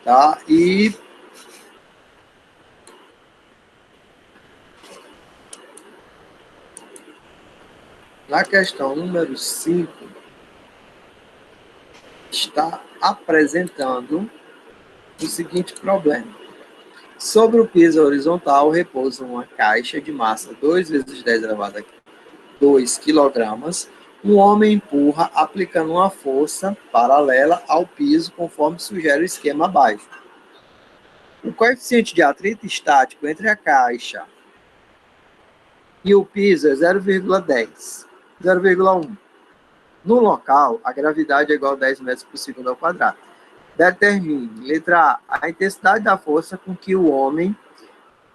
tá? E na questão número 5, está apresentando o seguinte problema. Sobre o piso horizontal repousa uma caixa de massa 2 vezes 10 elevado a 2 kg. Um homem empurra aplicando uma força paralela ao piso, conforme sugere o esquema abaixo. O coeficiente de atrito estático entre a caixa e o piso é 0,10, 0,1. No local, a gravidade é igual a 10 metros por segundo ao quadrado. Determine, letra A, a intensidade da força com que o homem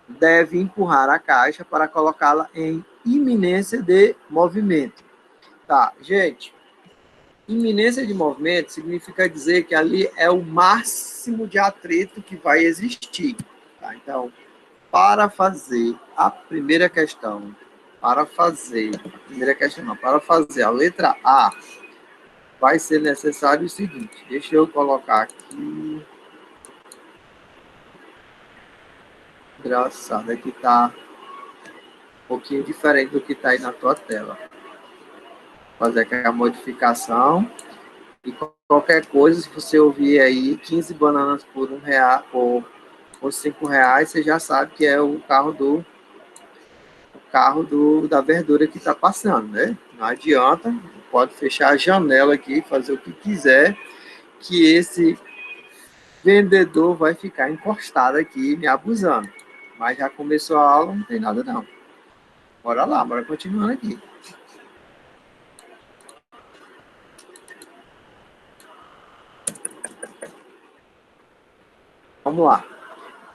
deve empurrar a caixa para colocá-la em iminência de movimento. Tá, gente, iminência de movimento significa dizer que ali é o máximo de atrito que vai existir. Tá? Então, para fazer a a letra A, vai ser necessário o seguinte, deixa eu colocar aqui. Engraçado, aqui tá um pouquinho diferente do que tá aí na tua tela. Fazer aqui a modificação. E qualquer coisa, se você ouvir aí 15 bananas por R$1 ou por R$5, você já sabe que é o carro da verdura que está passando, né? Não adianta, pode fechar a janela aqui, fazer o que quiser, que esse vendedor vai ficar encostado aqui, me abusando. Mas já começou a aula, não tem nada não. Bora lá, bora continuando aqui. Vamos lá.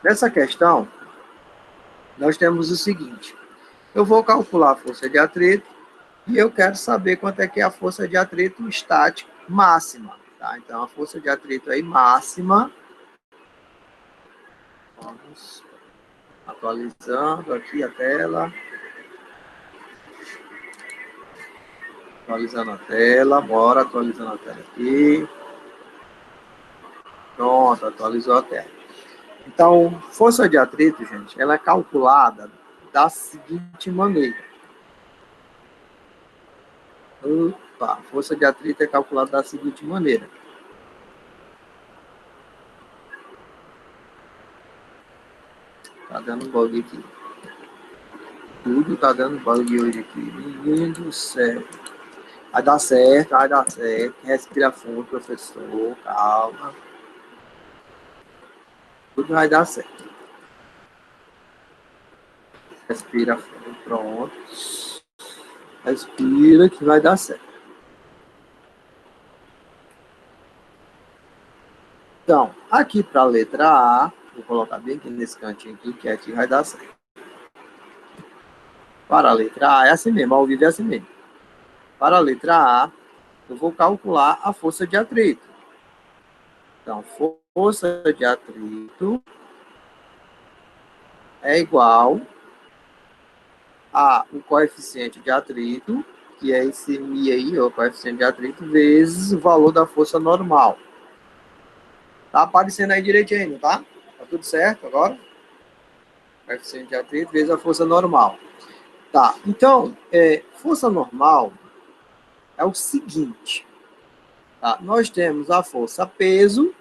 Nessa questão, nós temos o seguinte. Eu vou calcular a força de atrito e eu quero saber quanto é que é a força de atrito estático máxima. Tá? Então, a força de atrito aí máxima. Vamos atualizando aqui a tela. Atualizando a tela. Bora atualizando a tela aqui. Pronto, atualizou a tela. Então, força de atrito, gente, ela é calculada da seguinte maneira. Opa, força de atrito é calculada da seguinte maneira. Tá dando bug aqui. Tudo tá dando bug hoje aqui. Menino do céu. Vai dar certo, vai dar certo. Respira fundo, professor. Calma. Tudo vai dar certo. Respira fundo, pronto. Respira que vai dar certo. Então, aqui para a letra A, vou colocar bem aqui nesse cantinho aqui, que aqui vai dar certo. Para a letra A é assim mesmo, ao vivo é assim mesmo. Para a letra A, eu vou calcular a força de atrito. Então, força de atrito é igual a o coeficiente de atrito, que é esse mi aí, o coeficiente de atrito, vezes o valor da força normal. Tá aparecendo aí direitinho, tá? Tá tudo certo agora? Coeficiente de atrito vezes a força normal. Tá, então, força normal é o seguinte. Tá? Nós temos a força peso.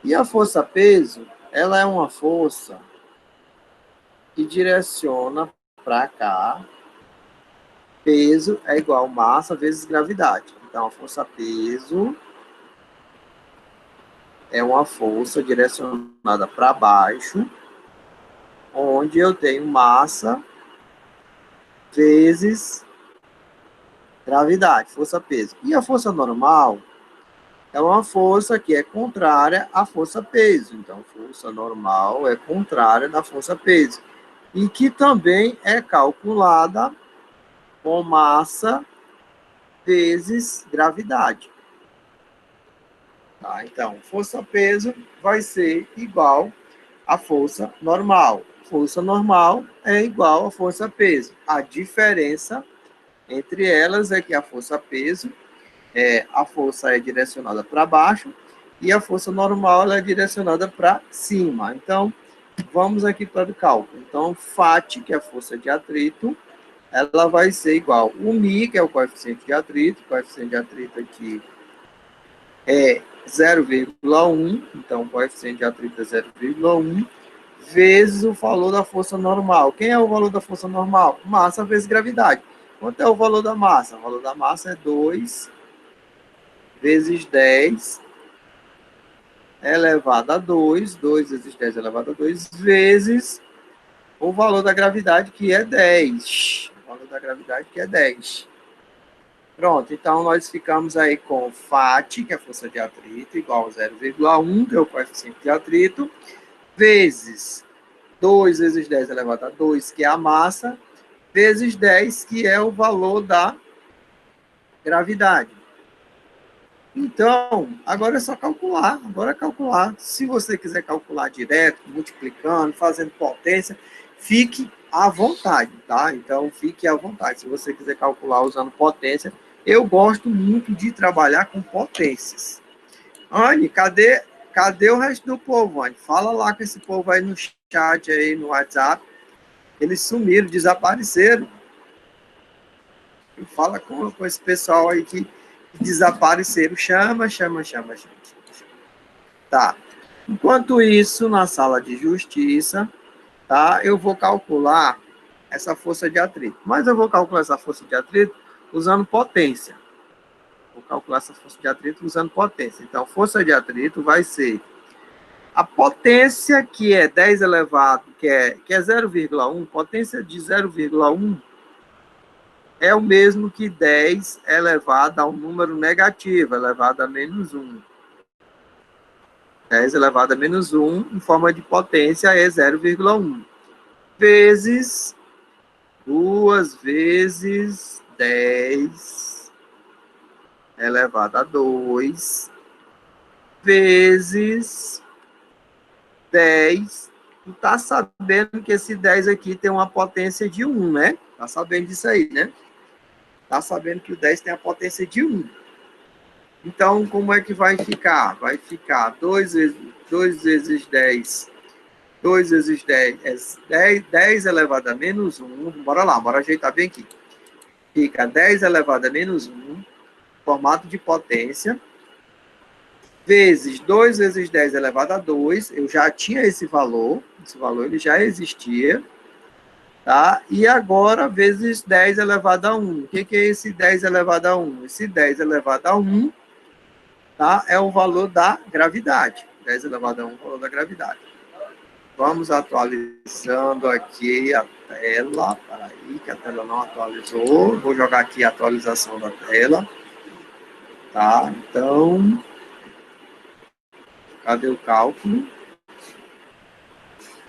E a força peso, ela é uma força que direciona para cá. Peso é igual massa vezes gravidade. Então, a força peso é uma força direcionada para baixo, onde eu tenho massa vezes gravidade, força peso. E a força normal é uma força que é contrária à força peso. Então, força normal é contrária da força peso. E que também é calculada com massa vezes gravidade. Tá? Então, força-peso vai ser igual à força normal. Força normal é igual à força-peso. A diferença entre elas é que a força-peso a força é direcionada para baixo e a força normal ela é direcionada para cima. Então, vamos aqui para o cálculo. Então, FAT, que é a força de atrito, ela vai ser igual o Mi, que é o coeficiente de atrito. O coeficiente de atrito aqui é 0,1, então o coeficiente de atrito é 0,1, vezes o valor da força normal. Quem é o valor da força normal? Massa vezes gravidade. Quanto é o valor da massa? O valor da massa é 2 vezes 10 elevado a 2, 2 vezes 10 elevado a 2, vezes o valor da gravidade, que é 10. O valor da gravidade, que é 10. Pronto, então nós ficamos aí com FAT, que é a força de atrito, igual a 0,1, que é o coeficiente de atrito, vezes 2 vezes 10 elevado a 2, que é a massa, vezes 10, que é o valor da gravidade. Então, agora é só calcular. Agora é calcular. Se você quiser calcular direto, multiplicando, fazendo potência, fique à vontade, tá? Então, fique à vontade. Se você quiser calcular usando potência, eu gosto muito de trabalhar com potências. Anne, cadê o resto do povo, Anne? Fala lá com esse povo aí no chat, aí no WhatsApp. Eles sumiram, desapareceram. Fala com esse pessoal aí que desapareceram. Chama. Tá. Enquanto isso, na sala de justiça, tá? Eu vou calcular essa força de atrito. Mas eu vou calcular essa força de atrito usando potência. Vou calcular essa força de atrito usando potência. Então, força de atrito vai ser a potência, que é 10 elevado, que é 0,1, potência de 0,1 é o mesmo que 10 elevado a um número negativo, elevado a menos 1. 10 elevado a menos 1, em forma de potência, é 0,1. Vezes 2 vezes 10 elevado a 2, vezes 10. Tu tá sabendo que esse 10 aqui tem uma potência de 1, né? Tá sabendo disso aí, né? Tá sabendo que o 10 tem a potência de 1. Então, como é que vai ficar? Vai ficar 2 vezes 10. 2 vezes 10 é 10 elevado a menos 1. Bora lá, bora ajeitar bem aqui. Fica 10 elevado a menos 1, formato de potência, vezes 2 vezes 10 elevado a 2. Eu já tinha esse valor ele já existia. Tá? E agora, vezes 10 elevado a 1. O que é esse 10 elevado a 1? Esse 10 elevado a 1, tá? É o valor da gravidade. 10 elevado a 1 é o valor da gravidade. Vamos atualizando aqui a tela. Peraí, que a tela não atualizou. Vou jogar aqui a atualização da tela. Tá? Então, cadê o cálculo?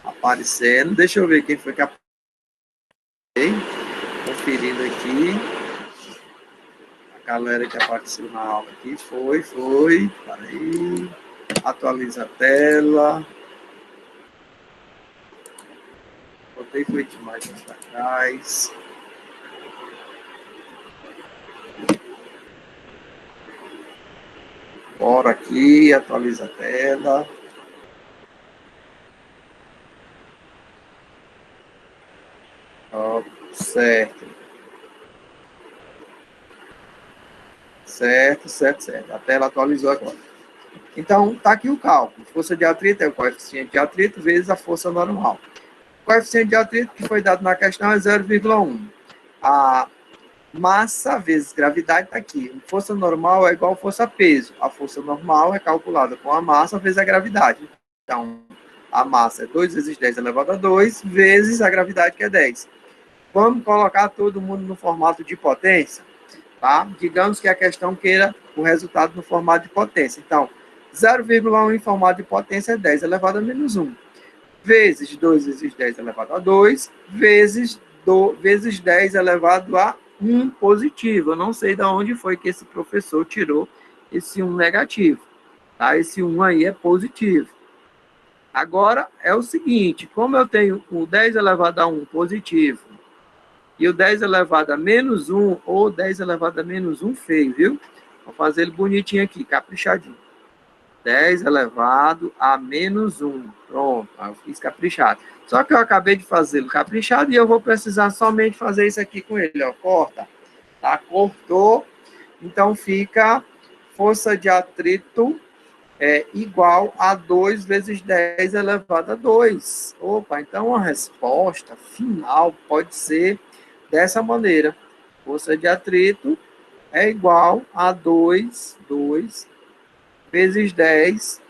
Aparecendo. Deixa eu ver quem foi que apareceu. Conferindo aqui. A galera que apareceu na aula aqui. Foi. Peraí. Atualiza a tela. Botei foi demais para trás. Bora aqui, atualiza a tela. Ó, certo. Certo. A tela atualizou agora. Então, tá aqui o cálculo. Força de atrito é o coeficiente de atrito vezes a força normal. O coeficiente de atrito que foi dado na questão é 0,1. A massa vezes gravidade está aqui. Força normal é igual a força-peso. A força normal é calculada com a massa vezes a gravidade. Então, a massa é 2 vezes 10 elevado a 2, vezes a gravidade, que é 10. Vamos colocar todo mundo no formato de potência? Tá? Digamos que a questão queira o resultado no formato de potência. Então, 0,1 em formato de potência é 10 elevado a menos 1. Vezes 2 vezes 10 elevado a 2, vezes 10 elevado a 1 positivo. Eu não sei de onde foi que esse professor tirou esse 1 negativo. Tá? Esse 1 aí é positivo. Agora, é o seguinte, como eu tenho o 10 elevado a 1 positivo e o 10 elevado a menos 1, ou 10 elevado a menos 1 feio, viu? Vou fazer ele bonitinho aqui, caprichadinho. 10 elevado a menos 1. Pronto, eu fiz caprichado. Só que eu acabei de fazê-lo caprichado e eu vou precisar somente fazer isso aqui com ele, ó. Corta. Tá? Cortou. Então, fica força de atrito igual a 2 vezes 10 elevado a 2. Opa, então a resposta final pode ser dessa maneira. Força de atrito é igual a 2 vezes 10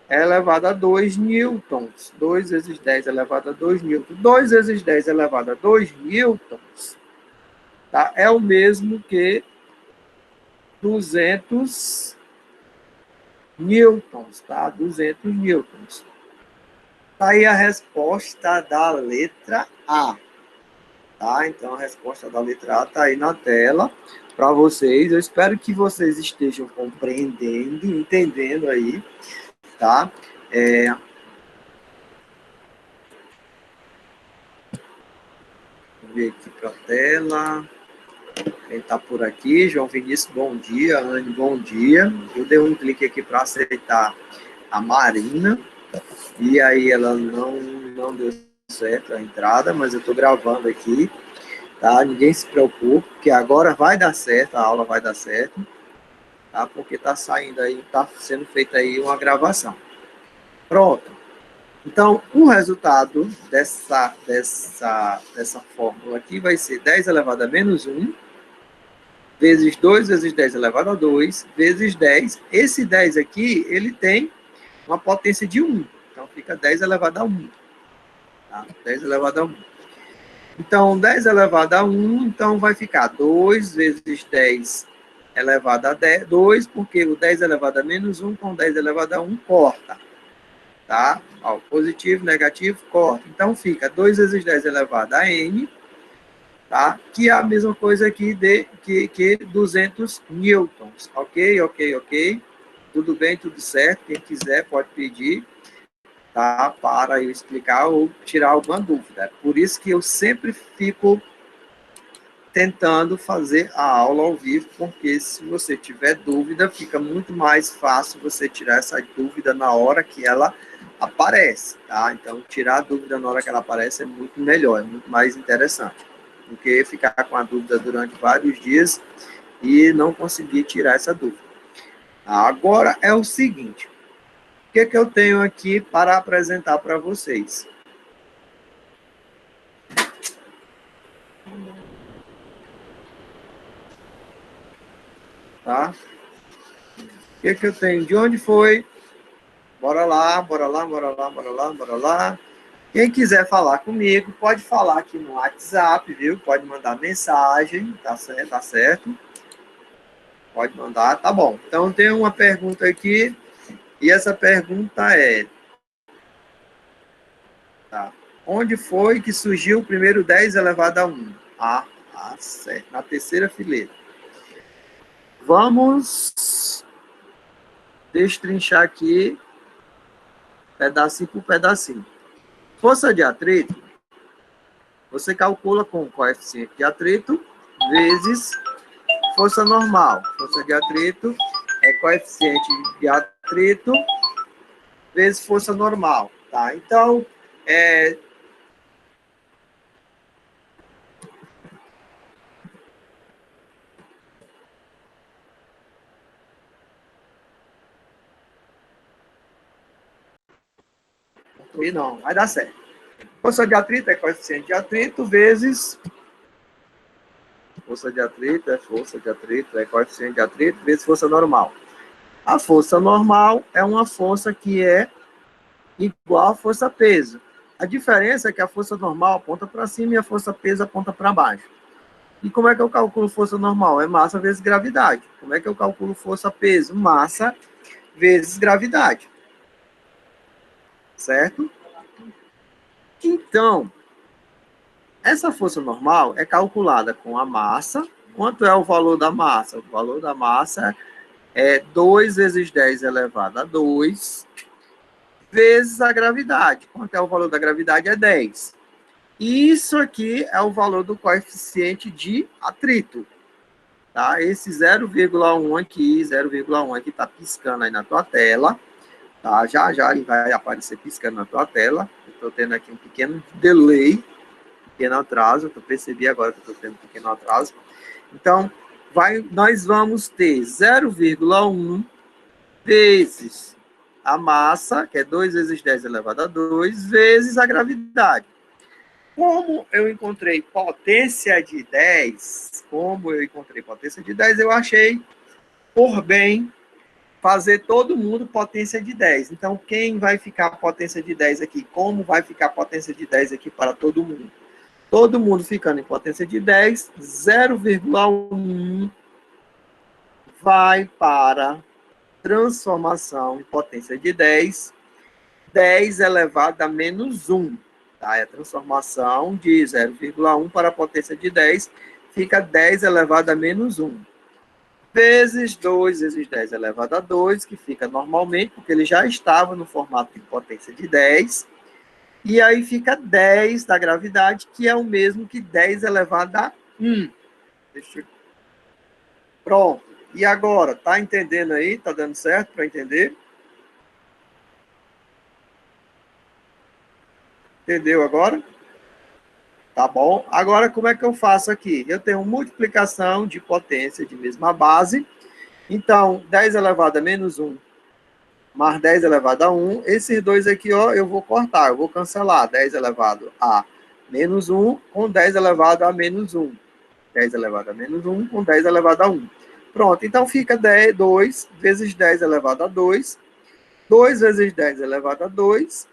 elevado a 2 newtons. 2 vezes 10 elevado a 2 newtons. 2 vezes 10 elevado a 2 newtons, tá? É o mesmo que 200 newtons, tá? 200 newtons. Tá aí a resposta da letra A. Tá? Então, a resposta da letra A está aí na tela para vocês. Eu espero que vocês estejam compreendendo, entendendo aí, tá? Vou ver aqui para a tela. Quem está por aqui? João Vinícius, bom dia. Anne, bom dia. Eu dei um clique aqui para aceitar a Marina. E aí ela não deu certo a entrada, mas eu estou gravando aqui. Tá? Ninguém se preocupe, que agora vai dar certo, a aula vai dar certo, tá? Porque está saindo aí, está sendo feita aí uma gravação. Pronto. Então, o resultado dessa fórmula aqui vai ser 10 elevado a menos 1, vezes 2 vezes 10 elevado a 2, vezes 10. Esse 10 aqui, ele tem uma potência de 1. Então, fica 10 elevado a 1. Tá? 10 elevado a 1. Então, 10 elevado a 1, então vai ficar 2 vezes 10 elevado a 2, porque o 10 elevado a menos 1 com 10 elevado a 1 corta. Tá? Ó, positivo, negativo, corta. Então, fica 2 vezes 10 elevado a n, tá? Que é a mesma coisa aqui que 200 newtons. Ok? Tudo bem, tudo certo. Quem quiser pode pedir, tá? Para eu explicar ou tirar alguma dúvida. Por isso que eu sempre fico tentando fazer a aula ao vivo, porque se você tiver dúvida, fica muito mais fácil você tirar essa dúvida na hora que ela aparece, tá? Então, tirar a dúvida na hora que ela aparece é muito melhor, é muito mais interessante do que ficar com a dúvida durante vários dias e não conseguir tirar essa dúvida. Agora é o seguinte, o que eu tenho aqui para apresentar para vocês? Tá? O que eu tenho? De onde foi? Bora lá. Quem quiser falar comigo, pode falar aqui no WhatsApp, viu? Pode mandar mensagem, tá certo? Pode mandar, tá bom. Então, tem uma pergunta aqui, e essa pergunta é... Tá. Onde foi que surgiu o primeiro 10 elevado a 1? Certo. Na terceira fileira. Vamos destrinchar aqui, pedacinho por pedacinho. Força de atrito, você calcula com o coeficiente de atrito vezes força normal. Força de atrito é coeficiente de atrito vezes força normal. Tá? Então, não, vai dar certo. Força de atrito é coeficiente de atrito vezes... Força de atrito é coeficiente de atrito vezes força normal. A força normal é uma força que é igual à força peso. A diferença é que a força normal aponta para cima e a força peso aponta para baixo. E como é que eu calculo força normal? É massa vezes gravidade. Como é que eu calculo força peso? Massa vezes gravidade. Certo? Então, essa força normal é calculada com a massa. Quanto é o valor da massa? O valor da massa é 2 vezes 10 elevado a 2 vezes a gravidade. Quanto é o valor da gravidade? É 10. E isso aqui é o valor do coeficiente de atrito. tá? Esse 0,1 aqui está piscando aí na tua tela, tá? Já já ele vai aparecer piscando na tua tela. Estou tendo aqui um pequeno delay, pequeno atraso, eu percebi agora que estou tendo um pequeno atraso. Então, nós vamos ter 0,1 vezes a massa, que é 2 vezes 10 elevado a 2, vezes a gravidade. Como eu encontrei potência de 10, eu achei por bem fazer todo mundo potência de 10. Então, quem vai ficar potência de 10 aqui? Como vai ficar potência de 10 aqui para todo mundo? Todo mundo ficando em potência de 10, 0,1 vai para transformação em potência de 10, 10 elevado a menos 1. Tá? É a transformação de 0,1 para a potência de 10, fica 10 elevado a menos 1. Vezes 2 vezes 10 elevado a 2, que fica normalmente, porque ele já estava no formato de potência de 10. E aí fica 10 da gravidade, que é o mesmo que 10 elevado a 1. Pronto. E agora, tá entendendo aí? Tá dando certo para entender? Entendeu agora? Tá bom? Agora, como é que eu faço aqui? Eu tenho multiplicação de potência de mesma base. Então, 10 elevado a menos 1 mais 10 elevado a 1. Esses dois aqui, ó, eu vou cortar, eu vou cancelar. 10 elevado a menos 1 com 10 elevado a menos 1. 10 elevado a menos 1 com 10 elevado a 1. Pronto, então fica 2 vezes 10 elevado a 2. 2 vezes 10 elevado a 2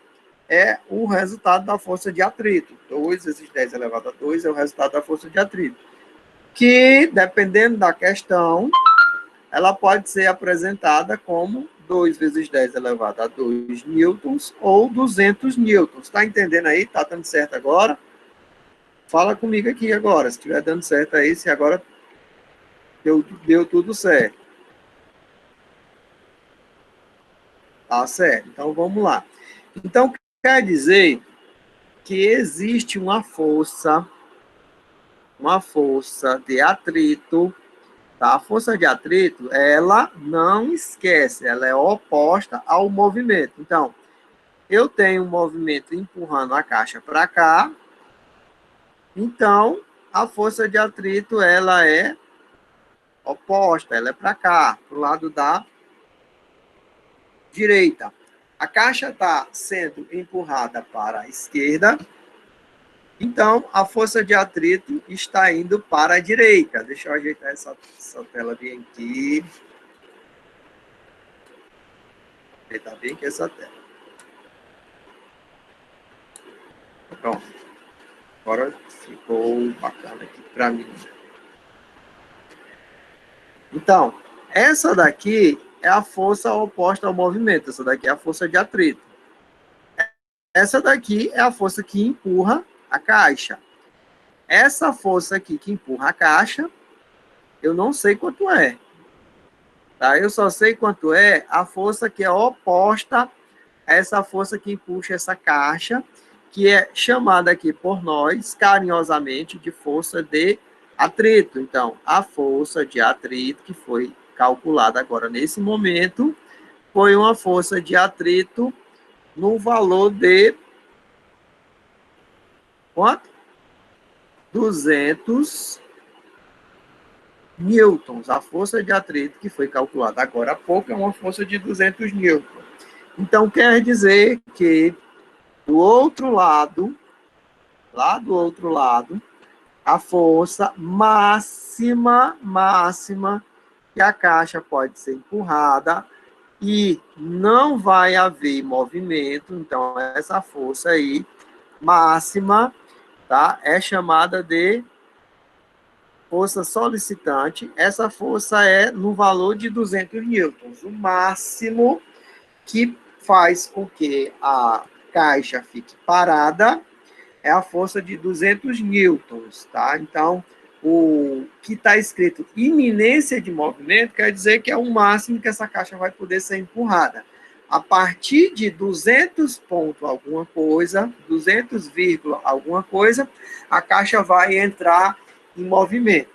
é o resultado da força de atrito. 2 vezes 10 elevado a 2 é o resultado da força de atrito. Que, dependendo da questão, ela pode ser apresentada como 2 vezes 10 elevado a 2 newtons ou 200 newtons. Está entendendo aí? Está dando certo agora? Fala comigo aqui agora, se estiver dando certo aí, se agora deu tudo certo. Tá certo, então vamos lá. Então, quer dizer que existe uma força de atrito, tá? A força de atrito, ela não esquece, ela é oposta ao movimento. Então, eu tenho um movimento empurrando a caixa para cá, então, a força de atrito, ela é oposta, ela é para cá, para o lado da direita. A caixa está sendo empurrada para a esquerda, então a força de atrito está indo para a direita. Deixa eu ajeitar essa tela bem aqui. Ajeitar bem aqui essa tela. Pronto. Agora ficou bacana aqui para mim. Então, essa daqui é a força oposta ao movimento. Essa daqui é a força de atrito. Essa daqui é a força que empurra a caixa. Essa força aqui que empurra a caixa, eu não sei quanto é. Tá? Eu só sei quanto é a força que é oposta a essa força que empuxa essa caixa, que é chamada aqui por nós, carinhosamente, de força de atrito. Então, a força de atrito que foi calculada agora nesse momento foi uma força de atrito no valor de quanto? 200 newtons. A força de atrito que foi calculada agora há pouco é uma força de 200 newtons. Então, quer dizer que do outro lado, lá do outro lado, a força máxima que a caixa pode ser empurrada e não vai haver movimento, então essa força aí máxima, tá, é chamada de força solicitante. Essa força é no valor de 200 newtons, o máximo que faz com que a caixa fique parada é a força de 200 newtons, tá? Então, o que está escrito iminência de movimento quer dizer que é o máximo que essa caixa vai poder ser empurrada. A partir de 200 ponto alguma coisa, 200, alguma coisa, a caixa vai entrar em movimento,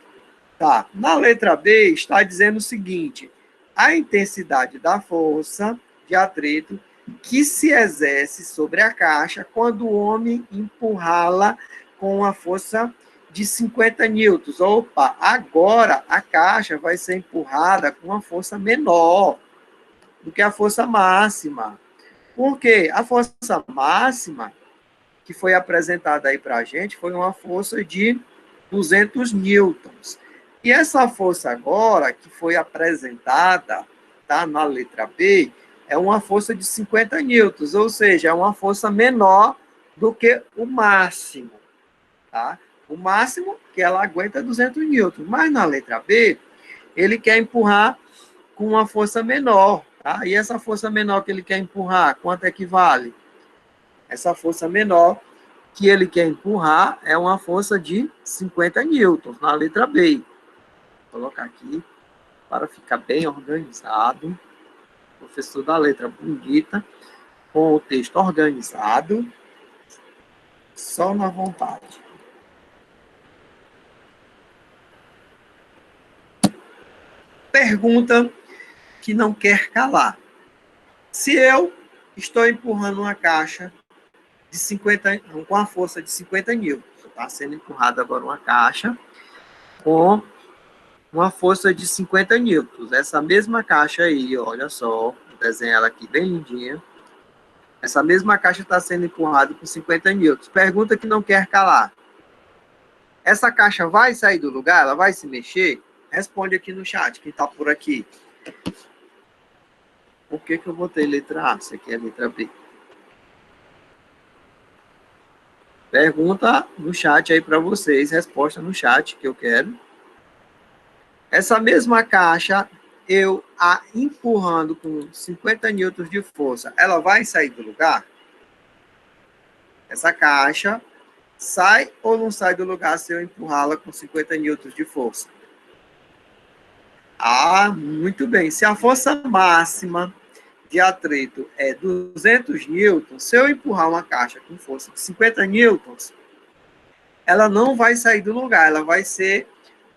Tá. Na letra B está dizendo o seguinte: a intensidade da força de atrito que se exerce sobre a caixa quando o homem empurrá-la com uma força de 50 newtons. Opa, agora a caixa vai ser empurrada com uma força menor do que a força máxima. Por quê? A força máxima que foi apresentada aí para a gente foi uma força de 200 newtons. E essa força agora, que foi apresentada, tá, na letra B, é uma força de 50 newtons, ou seja, é uma força menor do que o máximo, tá? O máximo que ela aguenta é 200 newtons, mas na letra B, ele quer empurrar com uma força menor, tá? E essa força menor que ele quer empurrar, quanto equivale? Essa força menor que ele quer empurrar é uma força de 50 newtons, na letra B. Vou colocar aqui para ficar bem organizado. Professor da letra bonita, com o texto organizado, só na vontade. Pergunta que não quer calar. Se eu estou empurrando uma caixa de 50, com a força de 50 newtons, está sendo empurrada agora uma caixa com uma força de 50 newtons. Essa mesma caixa aí, olha só, vou desenhar ela aqui bem lindinha. Essa mesma caixa está sendo empurrada com 50 newtons. Pergunta que não quer calar. Essa caixa vai sair do lugar? Ela vai se mexer? Responde aqui no chat, quem está por aqui. Por que eu botei letra A? Isso aqui é letra B. Pergunta no chat aí para vocês, resposta no chat que eu quero. Essa mesma caixa, eu a empurrando com 50 newtons de força, ela vai sair do lugar? Essa caixa sai ou não sai do lugar se eu empurrá-la com 50 newtons de força? Ah, muito bem. Se a força máxima de atrito é 200 newtons, se eu empurrar uma caixa com força de 50 newtons, ela não vai sair do lugar,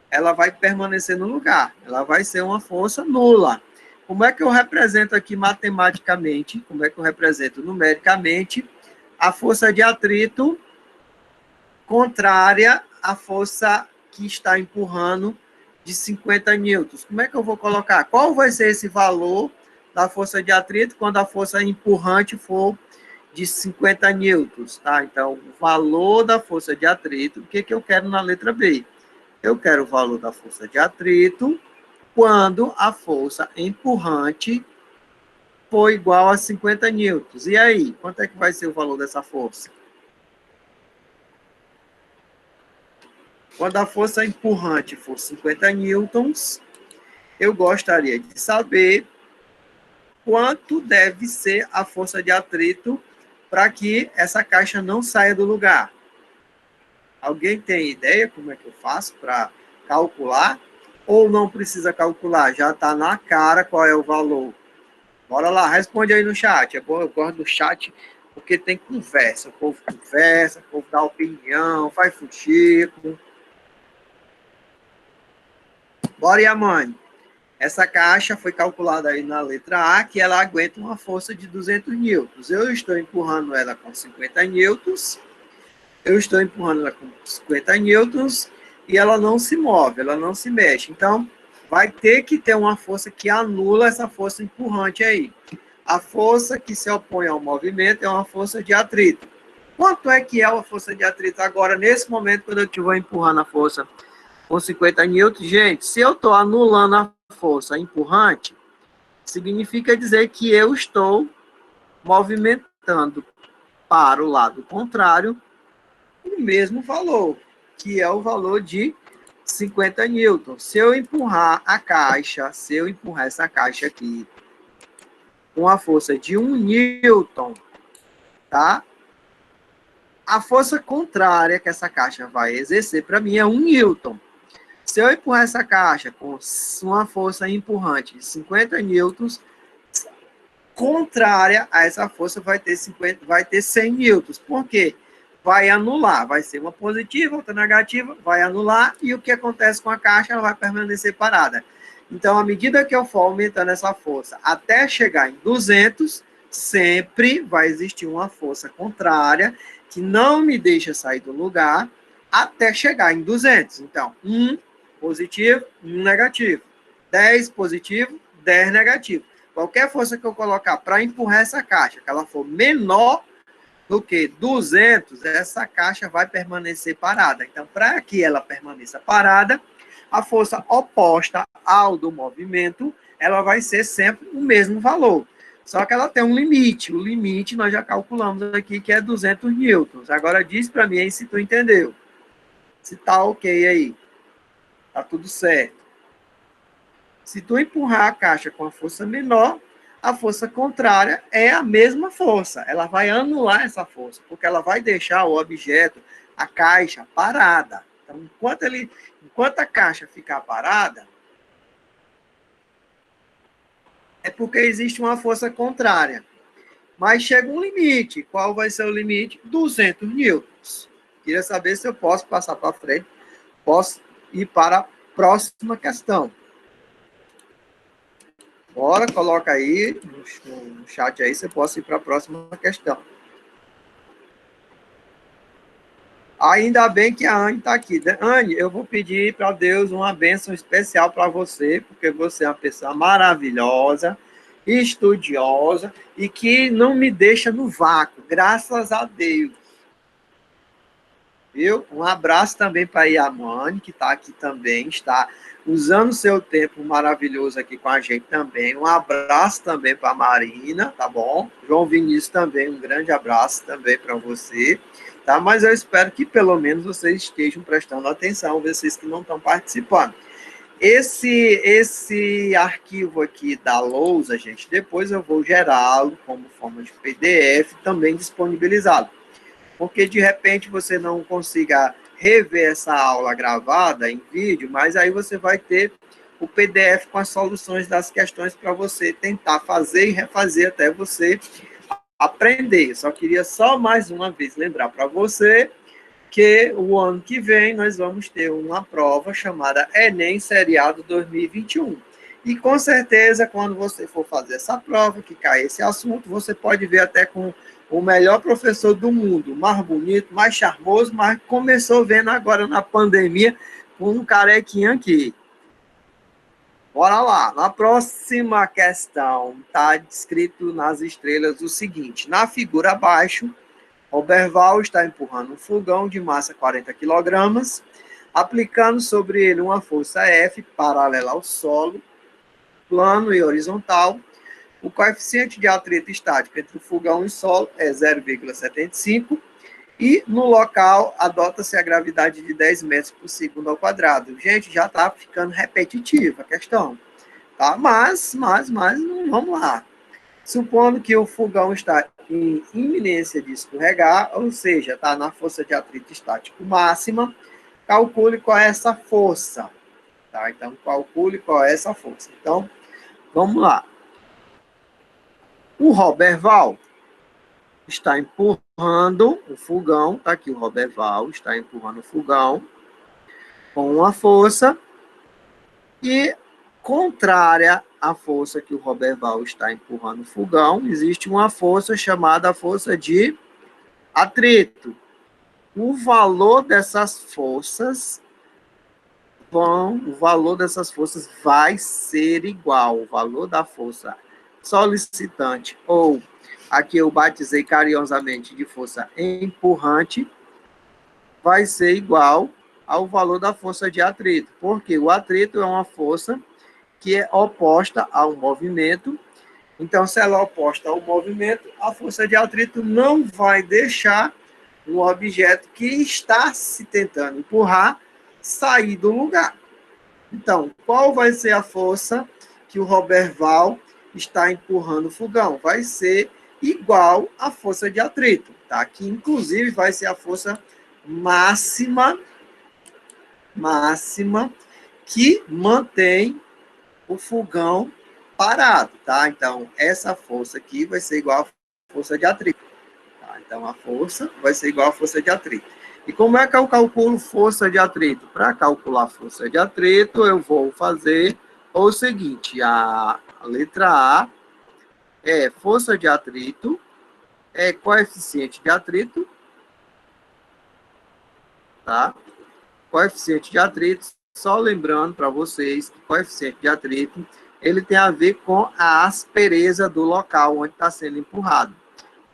ela vai permanecer no lugar, ela vai ser uma força nula. Como é que eu represento aqui matematicamente, como é que eu represento numericamente a força de atrito contrária à força que está empurrando de 50 newtons? Como é que eu vou colocar? Qual vai ser esse valor da força de atrito quando a força empurrante for de 50 newtons, tá? Então, o valor da força de atrito, o que eu quero na letra B? Eu quero o valor da força de atrito quando a força empurrante for igual a 50 newtons. E aí, quanto é que vai ser o valor dessa força? Quando a força empurrante for 50 newtons, eu gostaria de saber quanto deve ser a força de atrito para que essa caixa não saia do lugar. Alguém tem ideia como é que eu faço para calcular? Ou não precisa calcular? Já está na cara qual é o valor. Bora lá, responde aí no chat. É bom, eu gosto do chat porque tem conversa. O povo conversa, o povo dá opinião, faz fuxico. Bora, Yamane. Essa caixa foi calculada aí na letra A, que ela aguenta uma força de 200 newtons. Eu estou empurrando ela com 50 newtons. Eu estou empurrando ela com 50 newtons e ela não se move, ela não se mexe. Então, vai ter que ter uma força que anula essa força empurrante aí. A força que se opõe ao movimento é uma força de atrito. Quanto é que é a força de atrito agora, nesse momento, quando eu estiver empurrando a força com 50 newtons? Gente, se eu estou anulando a força empurrante, significa dizer que eu estou movimentando para o lado contrário o mesmo valor, que é o valor de 50 newtons. Se eu empurrar a caixa, se eu empurrar essa caixa aqui com a força de 1 newton, tá? A força contrária que essa caixa vai exercer para mim é 1 newton. Se eu empurrar essa caixa com uma força empurrante de 50 newtons, contrária a essa força vai ter 100 newtons. Por quê? vai anular, vai ser uma positiva, outra negativa, vai anular, e o que acontece com a caixa? Ela vai permanecer parada. Então, à medida que eu for aumentando essa força até chegar em 200, sempre vai existir uma força contrária que não me deixa sair do lugar até chegar em 200. Então, 1 positivo, 1 negativo. 10 positivo, 10 negativo. Qualquer força que eu colocar para empurrar essa caixa, que ela for menor do que 200, essa caixa vai permanecer parada. Então, para que ela permaneça parada, a força oposta ao do movimento, ela vai ser sempre o mesmo valor. Só que ela tem um limite. O limite nós já calculamos aqui, que é 200 newtons. Agora diz para mim aí se tu entendeu. Se tá ok aí. Tá tudo certo. Se tu empurrar a caixa com a força menor, a força contrária é a mesma força. Ela vai anular essa força, porque ela vai deixar o objeto, a caixa, parada. Então, enquanto a caixa ficar parada, é porque existe uma força contrária. Mas chega um limite. Qual vai ser o limite? 200 newtons. Queria saber se eu posso passar para frente. Posso ir para a próxima questão. Bora, coloca aí no chat aí, você pode ir para a próxima questão. Ainda bem que a Anne está aqui. Anne, eu vou pedir para Deus uma bênção especial para você, porque você é uma pessoa maravilhosa, estudiosa e que não me deixa no vácuo, graças a Deus. Viu? Um abraço também para a Yamane, que está aqui também, está usando seu tempo maravilhoso aqui com a gente também. Um abraço também para a Marina, tá bom? João Vinícius também, um grande abraço também para você, tá? Mas eu espero que pelo menos vocês estejam prestando atenção, vocês que não estão participando. Esse arquivo aqui da lousa, gente, depois eu vou gerá-lo como forma de PDF, também disponibilizá-lo. Porque de repente você não consiga rever essa aula gravada em vídeo, mas aí você vai ter o PDF com as soluções das questões para você tentar fazer e refazer até você aprender. Só queria mais uma vez lembrar para você que o ano que vem nós vamos ter uma prova chamada Enem Seriado 2021. E com certeza, quando você for fazer essa prova, que cai esse assunto, você pode ver até com o melhor professor do mundo, mais bonito, mais charmoso, mas começou vendo agora na pandemia com um carequinho aqui. Bora lá, na próxima questão, está descrito nas estrelas o seguinte: na figura abaixo, Roberval está empurrando um fogão de massa 40 kg, aplicando sobre ele uma força F paralela ao solo, plano e horizontal. O coeficiente de atrito estático entre o fogão e o solo é 0,75 e no local adota-se a gravidade de 10 metros por segundo ao quadrado. Gente, já está ficando repetitiva a questão, tá? Mas, vamos lá. Supondo que o fogão está em iminência de escorregar, ou seja, está na força de atrito estático máxima, calcule qual é essa força. Tá? Então, calcule qual é essa força. Então, vamos lá. O Roberval está empurrando o fogão, está aqui o Roberval, está empurrando o fogão com uma força e contrária à força que o Roberval está empurrando o fogão, existe uma força chamada força de atrito. O valor dessas forças vai ser igual. O valor da força solicitante, ou aqui eu batizei carinhosamente de força empurrante, vai ser igual ao valor da força de atrito. Porque o atrito é uma força que é oposta ao movimento. Então, se ela é oposta ao movimento, a força de atrito não vai deixar um objeto que está se tentando empurrar sair do lugar. Então, qual vai ser a força que o Roberval está empurrando o fogão? Vai ser igual à força de atrito, tá? Que inclusive vai ser a força máxima que mantém o fogão parado, tá? Então, essa força aqui vai ser igual à força de atrito. Tá? Então, a força vai ser igual à força de atrito. E como é que eu calculo força de atrito? Para calcular força de atrito, eu vou fazer o seguinte, a letra A é força de atrito, é coeficiente de atrito, tá? Coeficiente de atrito, só lembrando para vocês que coeficiente de atrito, ele tem a ver com a aspereza do local onde está sendo empurrado,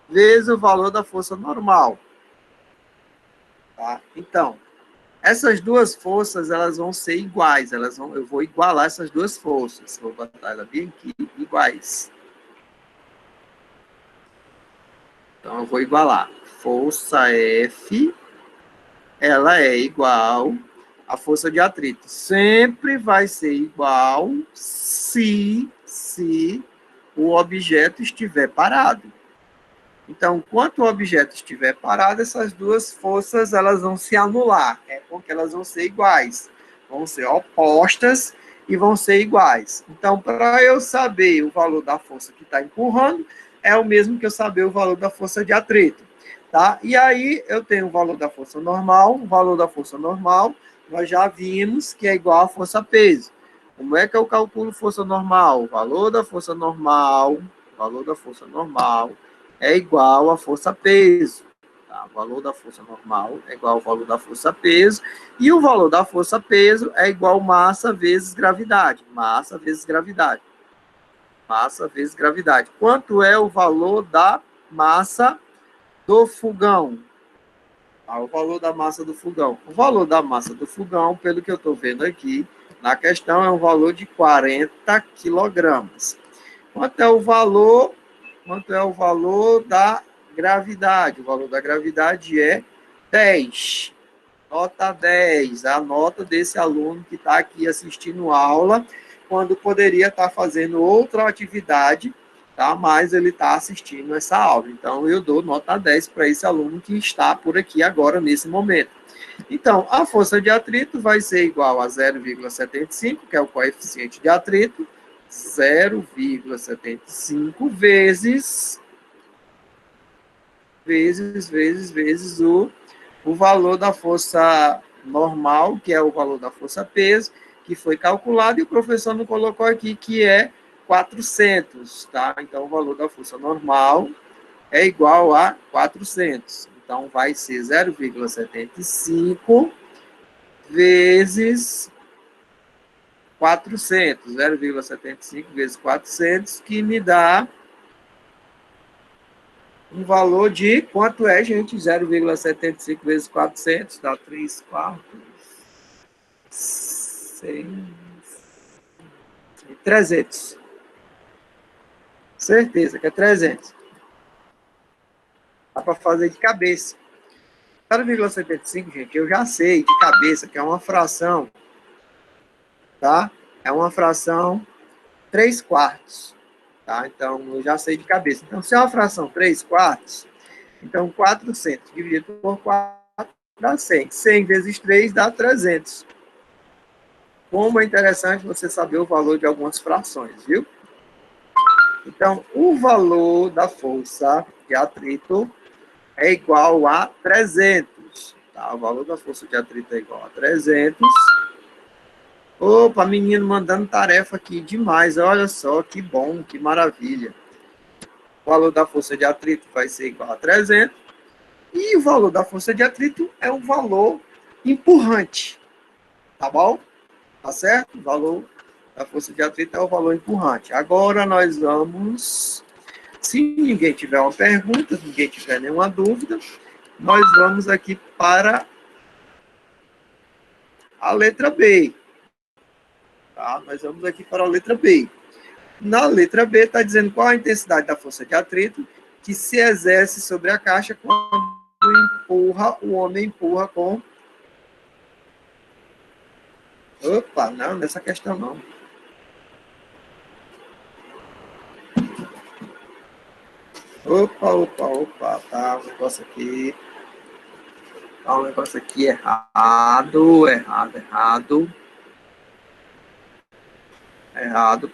vezes o valor da força normal. Tá? Então, essas duas forças, elas vão ser iguais, eu vou igualar essas duas forças, vou botar ela bem aqui, iguais. Então, eu vou igualar. Força F, ela é igual à força de atrito. Sempre vai ser igual se o objeto estiver parado. Então, enquanto o objeto estiver parado, essas duas forças elas vão se anular, porque elas vão ser iguais, vão ser opostas e vão ser iguais. Então, para eu saber o valor da força que está empurrando, é o mesmo que eu saber o valor da força de atrito. Tá? E aí, eu tenho o valor da força normal, o valor da força normal, nós já vimos que é igual à força-peso. Como é que eu calculo força normal? O valor da força normal é igual à força-peso. Tá? O valor da força normal é igual ao valor da força-peso. E o valor da força-peso é igual massa vezes gravidade. Massa vezes gravidade. Massa vezes gravidade. Quanto é o valor da massa do fogão? O valor da massa do fogão. O valor da massa do fogão, pelo que eu estou vendo aqui, na questão é um valor de 40 quilogramas. Quanto é o valor da gravidade? O valor da gravidade é 10. Nota 10. A nota desse aluno que está aqui assistindo aula, quando poderia estar fazendo outra atividade, tá? Mas ele está assistindo essa aula. Então, eu dou nota 10 para esse aluno que está por aqui agora, nesse momento. Então, a força de atrito vai ser igual a 0,75, que é o coeficiente de atrito, 0,75 vezes o valor da força normal, que é o valor da força-peso, que foi calculado, e o professor não colocou aqui, que é 400, tá? Então, o valor da força normal é igual a 400. Então, vai ser 0,75 vezes 400. 0,75 vezes 400, que me dá um valor de quanto é, gente? 0,75 vezes 400 dá 3 quartos. 6, 300. Certeza que é 300. Dá para fazer de cabeça. 0,75, gente, eu já sei de cabeça que é uma fração, tá? É uma fração 3 quartos, tá? Então, eu já sei de cabeça. Então, se é uma fração 3 quartos, então 400 dividido por 4 dá 100. 100 vezes 3 dá 300. Como é interessante você saber o valor de algumas frações, viu? Então, o valor da força de atrito é igual a 300. Tá? O valor da força de atrito é igual a 300. Opa, menino mandando tarefa aqui demais. Olha só, que bom, que maravilha. O valor da força de atrito vai ser igual a 300. E o valor da força de atrito é um valor empurrante. Tá bom? Tá certo? O valor da força de atrito é o valor empurrante. Agora nós vamos, se ninguém tiver uma pergunta, se ninguém tiver nenhuma dúvida, nós vamos aqui para a letra B. Tá? Nós vamos aqui para a letra B. Na letra B está dizendo qual a intensidade da força de atrito que se exerce sobre a caixa quando o homem empurra com... Opa, não, nessa questão não. Opa, tá um negócio aqui. Tá um negócio aqui errado.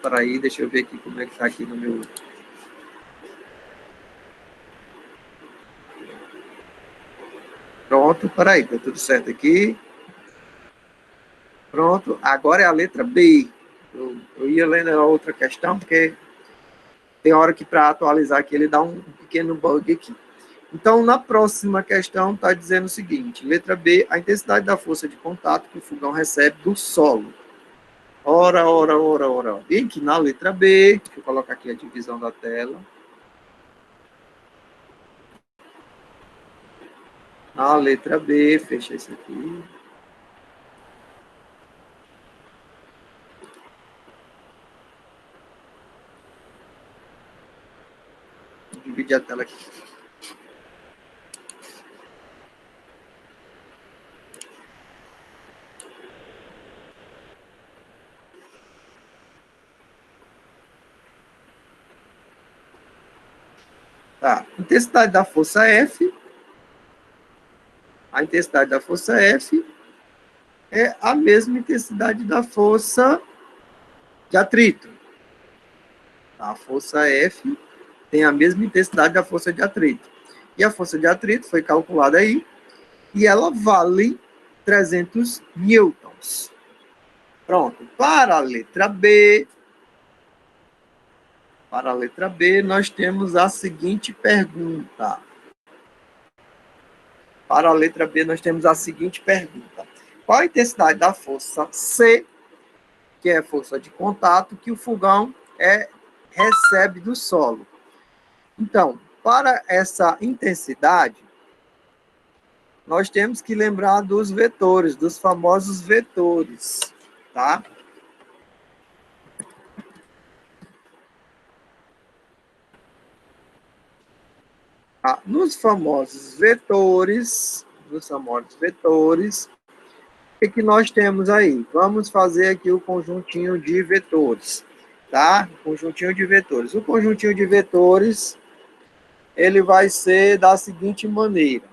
Peraí, deixa eu ver aqui como é que tá aqui no meu... Pronto, peraí, tá tudo certo aqui. Pronto, agora é a letra B. Eu ia lendo a outra questão, porque tem hora que para atualizar aqui ele dá um pequeno bug aqui. Então, na próxima questão, está dizendo o seguinte: letra B, a intensidade da força de contato que o fogão recebe do solo. Ora. Bem que na letra B, deixa eu colocar aqui a divisão da tela. Na letra B, fecha isso aqui. Vou dividir a tela aqui. Tá. Intensidade da força F. A intensidade da força F é a mesma intensidade da força de atrito. A força F tem a mesma intensidade da força de atrito. E a força de atrito foi calculada aí, e ela vale 300 newtons. Pronto. Para a letra B, nós temos a seguinte pergunta. Para a letra B, nós temos a seguinte pergunta. Qual a intensidade da força C, que é a força de contato, que o fogão recebe do solo? Então, para essa intensidade, nós temos que lembrar dos vetores, dos famosos vetores, tá? Nos famosos vetores, o que nós temos aí? Vamos fazer aqui o conjuntinho de vetores, tá? Conjuntinho de vetores. O conjuntinho de vetores, ele vai ser da seguinte maneira.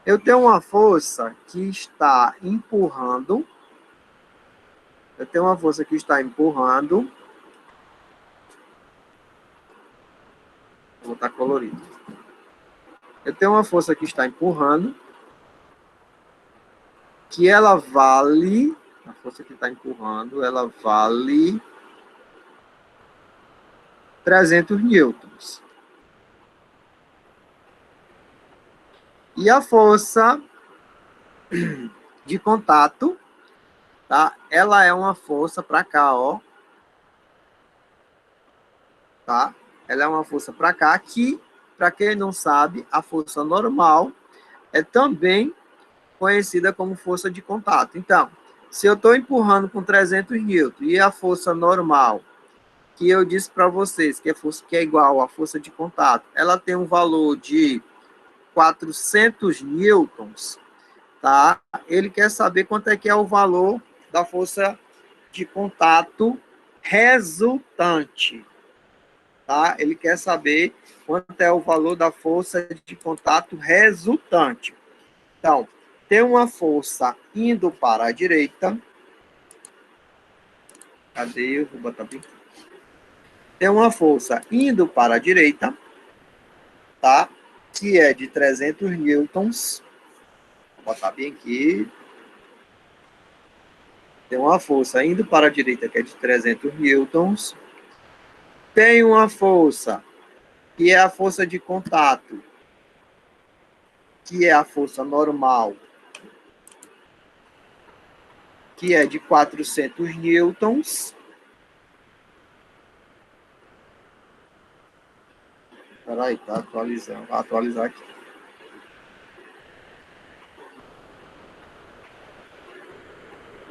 Eu tenho uma força que está empurrando. Vou botar colorido. Eu tenho uma força que está empurrando, que ela vale, a força que está empurrando, ela vale 300 newtons. E a força de contato, tá? Ela é uma força para cá, ó. Tá? Ela é uma força para cá, que, para quem não sabe, a força normal é também conhecida como força de contato. Então, se eu estou empurrando com 300 newtons e a força normal, que eu disse para vocês, que é igual à força de contato, ela tem um valor de 400 newtons, tá? Ele quer saber quanto é que é o valor da força de contato resultante, tá? Ele quer saber quanto é o valor da força de contato resultante. Então, tem uma força indo para a direita. Cadê? Eu vou botar bem aqui. Tem uma força indo para a direita, tá? Que é de 300 newtons. Vou botar bem aqui. Tem uma força indo para a direita que é de 300 newtons. Tem uma força que é a força de contato, que é a força normal, que é de 400 newtons. Espera aí, tá atualizando. Vou atualizar aqui.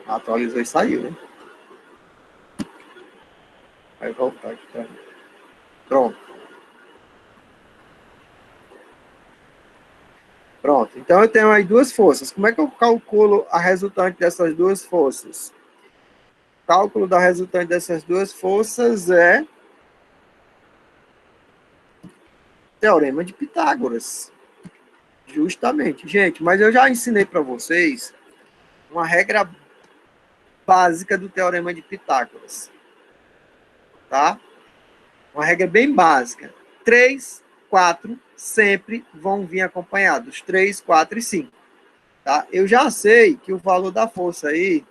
Atualizou e saiu, né? Vai voltar aqui para mim. Pronto. Pronto. Então, eu tenho aí duas forças. Como é que eu calculo a resultante dessas duas forças? O cálculo da resultante dessas duas forças é Teorema de Pitágoras. Justamente. Gente, mas eu já ensinei para vocês uma regra básica do Teorema de Pitágoras. Tá? Uma regra bem básica. 3 4 sempre vão vir acompanhados, 3, 4 e 5. Tá? Eu já sei que o valor da força aí,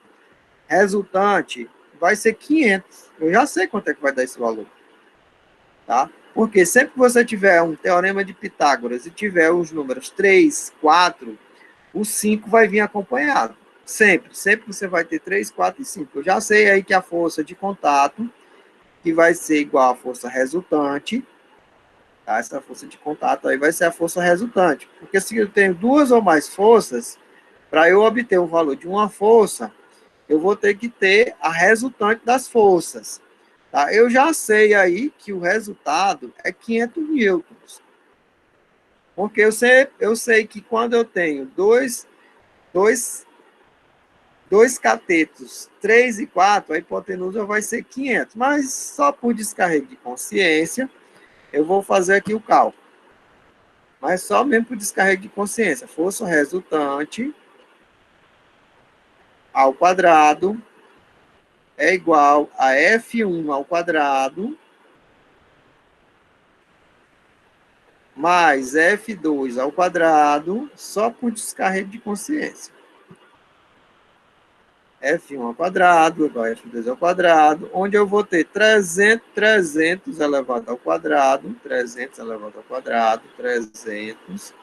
resultante, vai ser 500. Eu já sei quanto é que vai dar esse valor. Tá? Porque sempre que você tiver um teorema de Pitágoras e tiver os números 3, 4, o 5 vai vir acompanhado. Sempre você vai ter 3, 4 e 5. Eu já sei aí que a força de contato, que vai ser igual à força resultante, tá? Essa força de contato aí vai ser a força resultante. Porque se eu tenho duas ou mais forças, para eu obter o valor de uma força, eu vou ter que ter a resultante das forças. Tá? Eu já sei aí que o resultado é 500 newtons. Porque eu sei que quando eu tenho dois catetos, 3 e 4, a hipotenusa vai ser 500. Mas só por descarrego de consciência, eu vou fazer aqui o cálculo. Mas só mesmo por descarrego de consciência. Força resultante ao quadrado é igual a F1 ao quadrado mais F2 ao quadrado, só por descarrego de consciência. F1 ao quadrado igual a F2 ao quadrado, onde eu vou ter 300 elevado ao quadrado, 300 elevado ao quadrado, 300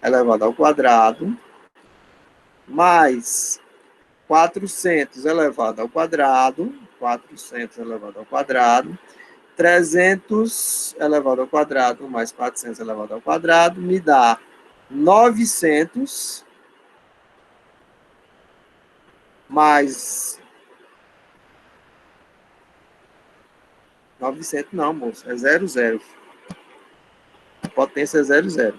elevado ao quadrado, mais 400 elevado ao quadrado, 400 elevado ao quadrado, 300 elevado ao quadrado mais 400 elevado ao quadrado me dá 900 mais 900 não, moço, é 00. A potência é 00.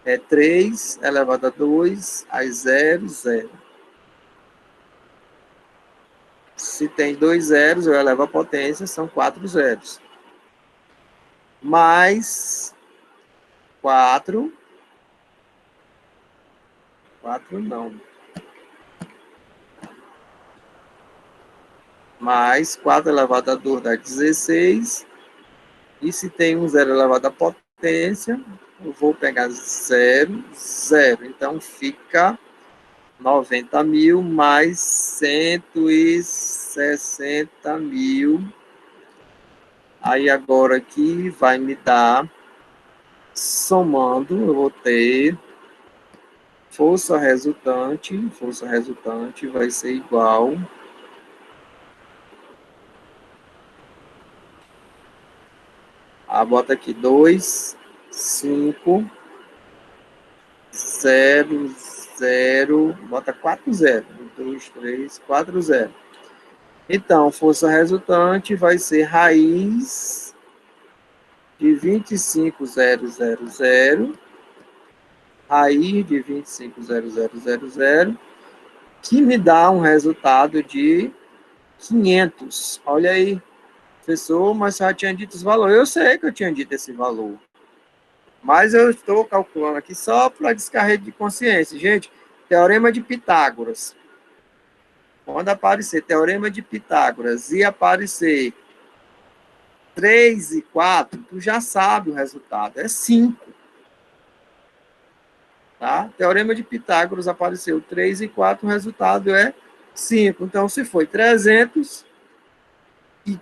É 3 elevado a 2 a 0, 0. Se tem 2 zeros, eu elevo a potência, são 4 zeros. Mais 4. 4 não. Mais 4 elevado a 2 dá 16. E se tem um zero elevado à potência, eu vou pegar 0, 0. Então, fica 90 mil mais 160 mil. Aí, agora aqui vai me dar, somando, eu vou ter força resultante vai ser igual a, bota aqui, 2, 5, 0, 0, bota 4, 0. 2, 3, 4, 0. Então, força resultante vai ser raiz de 25.000, raiz de 25.000, que me dá um resultado de 500. Olha aí, professor, mas já tinha dito esse valor. Eu sei que eu tinha dito esse valor. Mas eu estou calculando aqui só para descarrego de consciência. Gente, teorema de Pitágoras. Quando aparecer teorema de Pitágoras e aparecer 3 e 4, tu já sabe o resultado. É 5. Tá? Teorema de Pitágoras apareceu 3 e 4, o resultado é 5. Então, se foi 300 e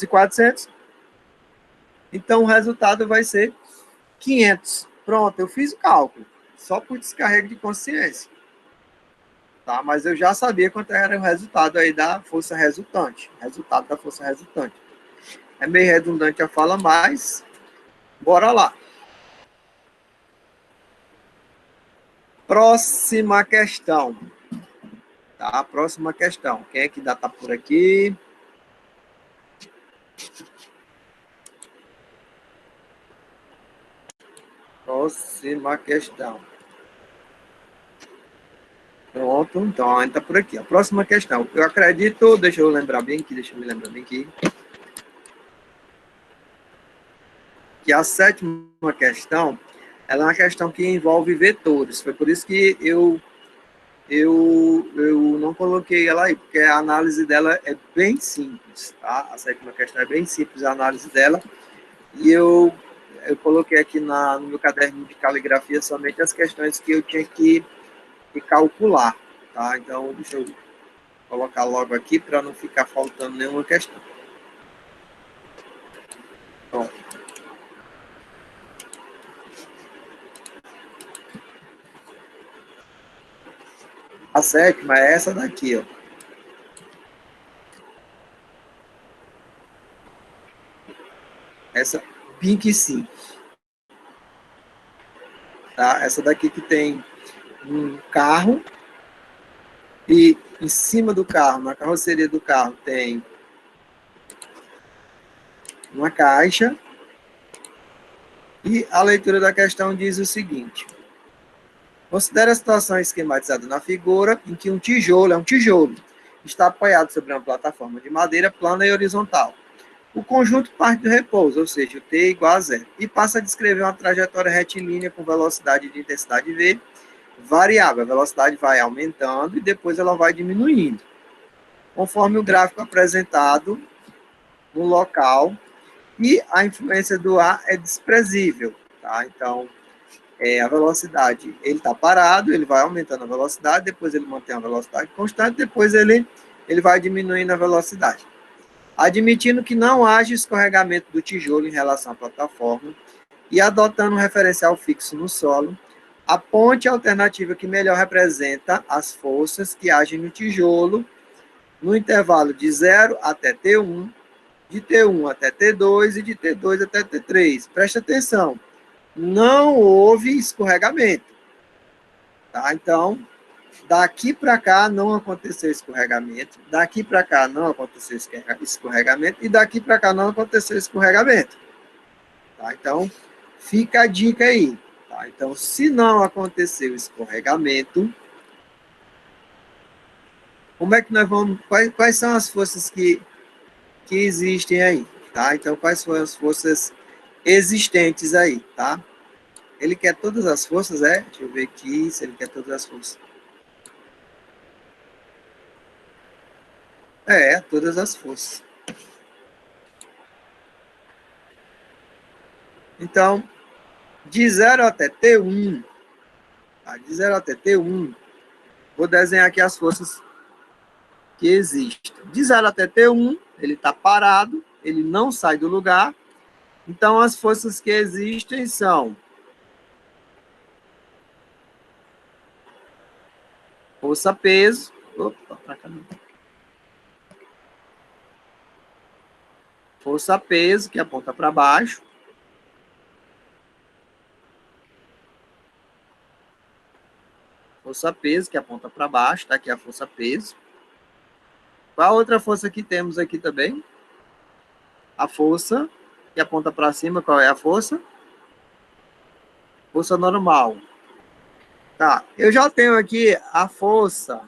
400, então o resultado vai ser 500. Pronto, eu fiz o cálculo. Só por descarrego de consciência. Tá? Mas eu já sabia quanto era o resultado aí da força resultante. Resultado da força resultante. É meio redundante a fala, mas bora lá. Próxima questão. Tá? Próxima questão. Quem é que tá por aqui? Próxima questão. Pronto, então a gente tá por aqui. A próxima questão. Eu acredito, deixa eu me lembrar bem aqui. Que a sétima questão, ela é uma questão que envolve vetores. Foi por isso que eu eu não coloquei ela aí, porque a análise dela é bem simples, tá? A sétima questão é bem simples, a análise dela. E eu coloquei aqui no meu caderno de caligrafia somente as questões que eu tinha que calcular, tá? Então, deixa eu colocar logo aqui para não ficar faltando nenhuma questão. Bom, a sétima é essa daqui, ó. Essa Pink sim, tá? Essa daqui que tem um carro e em cima do carro, na carroceria do carro, tem uma caixa e a leitura da questão diz o seguinte: considere a situação esquematizada na figura em que um tijolo, está apoiado sobre uma plataforma de madeira plana e horizontal. O conjunto parte do repouso, ou seja, o T é igual a zero, e passa a descrever uma trajetória retilínea com velocidade de intensidade V variável. A velocidade vai aumentando e depois ela vai diminuindo, conforme o gráfico apresentado no local, e a influência do ar é desprezível. Tá? Então, a velocidade, ele está parado, ele vai aumentando a velocidade, depois ele mantém a velocidade constante, depois ele vai diminuindo a velocidade. Admitindo que não haja escorregamento do tijolo em relação à plataforma e adotando um referencial fixo no solo, aponte a alternativa que melhor representa as forças que agem no tijolo no intervalo de 0 até T1, de T1 até T2 e de T2 até T3. Preste atenção, não houve escorregamento. Tá? Então, daqui para cá não aconteceu escorregamento, daqui para cá não aconteceu escorregamento e daqui para cá não aconteceu escorregamento. Tá? Então, fica a dica aí. Tá? Então, se não aconteceu escorregamento, como é que nós vamos... Quais são as forças que existem aí? Tá? Então, quais são as forças existentes aí? Tá? Ele quer todas as forças, é? Deixa eu ver aqui se ele quer todas as forças. Todas as forças. Então, de 0 até T1, tá? De 0 até T1, vou desenhar aqui as forças que existem. De 0 até T1, ele está parado, ele não sai do lugar. Então, as forças que existem são força-peso, força-peso, que aponta para baixo, força-peso, que aponta para baixo, está aqui a força-peso. Qual a outra força que temos aqui também? A força que aponta para cima, qual é a força? Força normal. Tá, eu já tenho aqui a força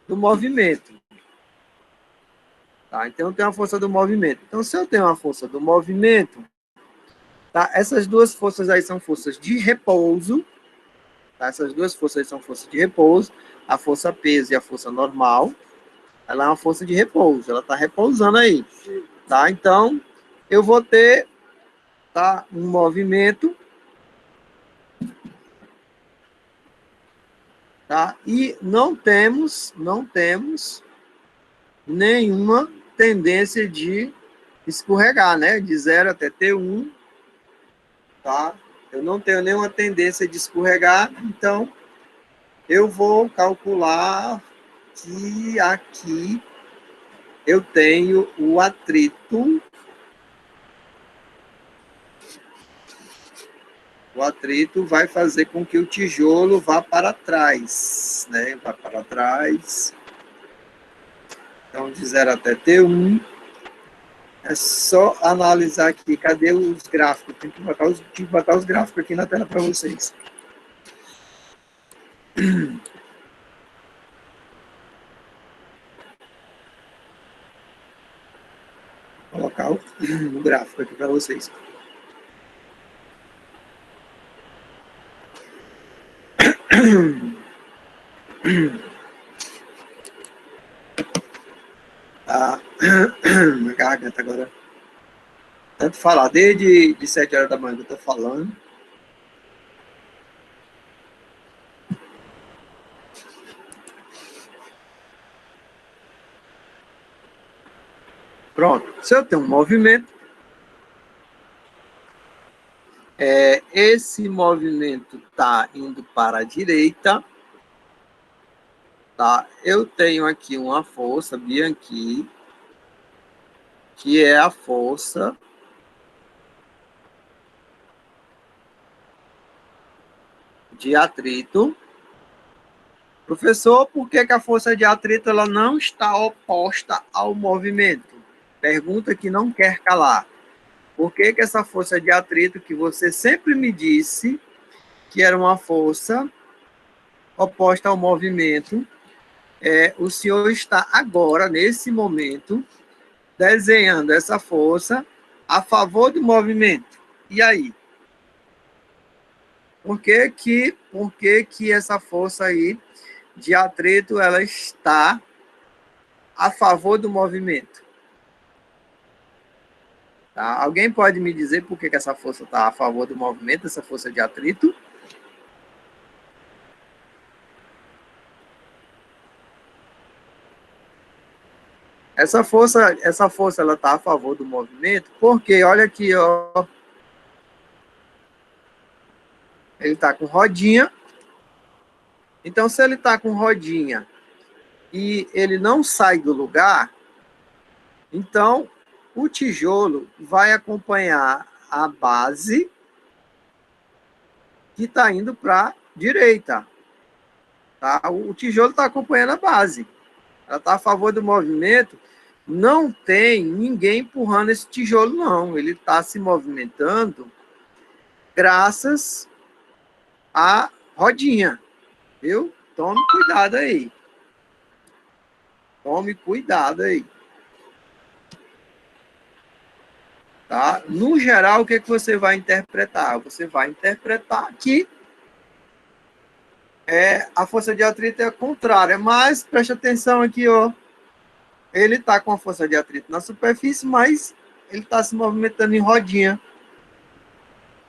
do movimento. Tá, então eu tenho a força do movimento. Então, se eu tenho a força do movimento, tá, essas duas forças aí são forças de repouso. Tá, essas duas forças aí são forças de repouso. A força peso e a força normal. Ela é uma força de repouso. Ela está repousando aí. Tá, então, eu vou ter, tá, um movimento. Tá, e não temos nenhuma tendência de escorregar, né? De 0 até T1, tá? Eu não tenho nenhuma tendência de escorregar, então eu vou calcular que aqui eu tenho o atrito. O atrito vai fazer com que o tijolo vá para trás, né? Vá para trás. Então, de 0 até T1. É só analisar aqui. Cadê os gráficos? Tem que botar os gráficos aqui na tela para vocês. Vou colocar o gráfico aqui para vocês. Tá? Minha garganta agora. Tanto falar, desde de 7 horas da manhã que eu tô falando. Pronto. Se eu tenho um movimento, esse movimento está indo para a direita, tá? Eu tenho aqui uma força, Bianchi, que é a força de atrito. Professor, por que a força de atrito ela não está oposta ao movimento? Pergunta que não quer calar. Por que essa força de atrito que você sempre me disse que era uma força oposta ao movimento, o senhor está agora, nesse momento, desenhando essa força a favor do movimento. E aí? Por que essa força aí de atrito ela está a favor do movimento? Tá? Alguém pode me dizer por que essa força está a favor do movimento, essa força de atrito? Essa força ela está a favor do movimento, porque olha aqui, ó, ele está com rodinha. Então, se ele está com rodinha e ele não sai do lugar, então o tijolo vai acompanhar a base que está indo para a direita. Tá? O tijolo está acompanhando a base. Ela está a favor do movimento. Não tem ninguém empurrando esse tijolo, não. Ele está se movimentando graças à rodinha. Viu? Tome cuidado aí. Tome cuidado aí. Tá? No geral, o que você vai interpretar? Você vai interpretar que a força de atrito é contrária, mas preste atenção aqui, ó. Ele está com a força de atrito na superfície, mas ele está se movimentando em rodinha.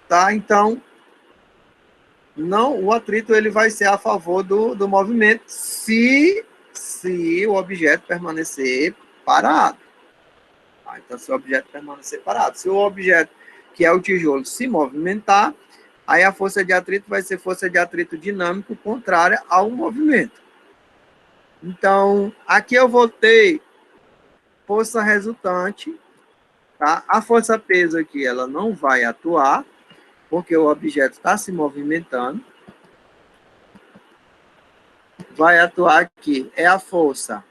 Tá? Então, não, o atrito ele vai ser a favor do movimento se o objeto permanecer parado. Tá? Então, se o objeto permanecer parado. Se o objeto, que é o tijolo, se movimentar, aí a força de atrito vai ser força de atrito dinâmico contrária ao movimento. Então, aqui eu vou ter força resultante, tá? A força-peso aqui, ela não vai atuar, porque o objeto está se movimentando. Vai atuar aqui, é a força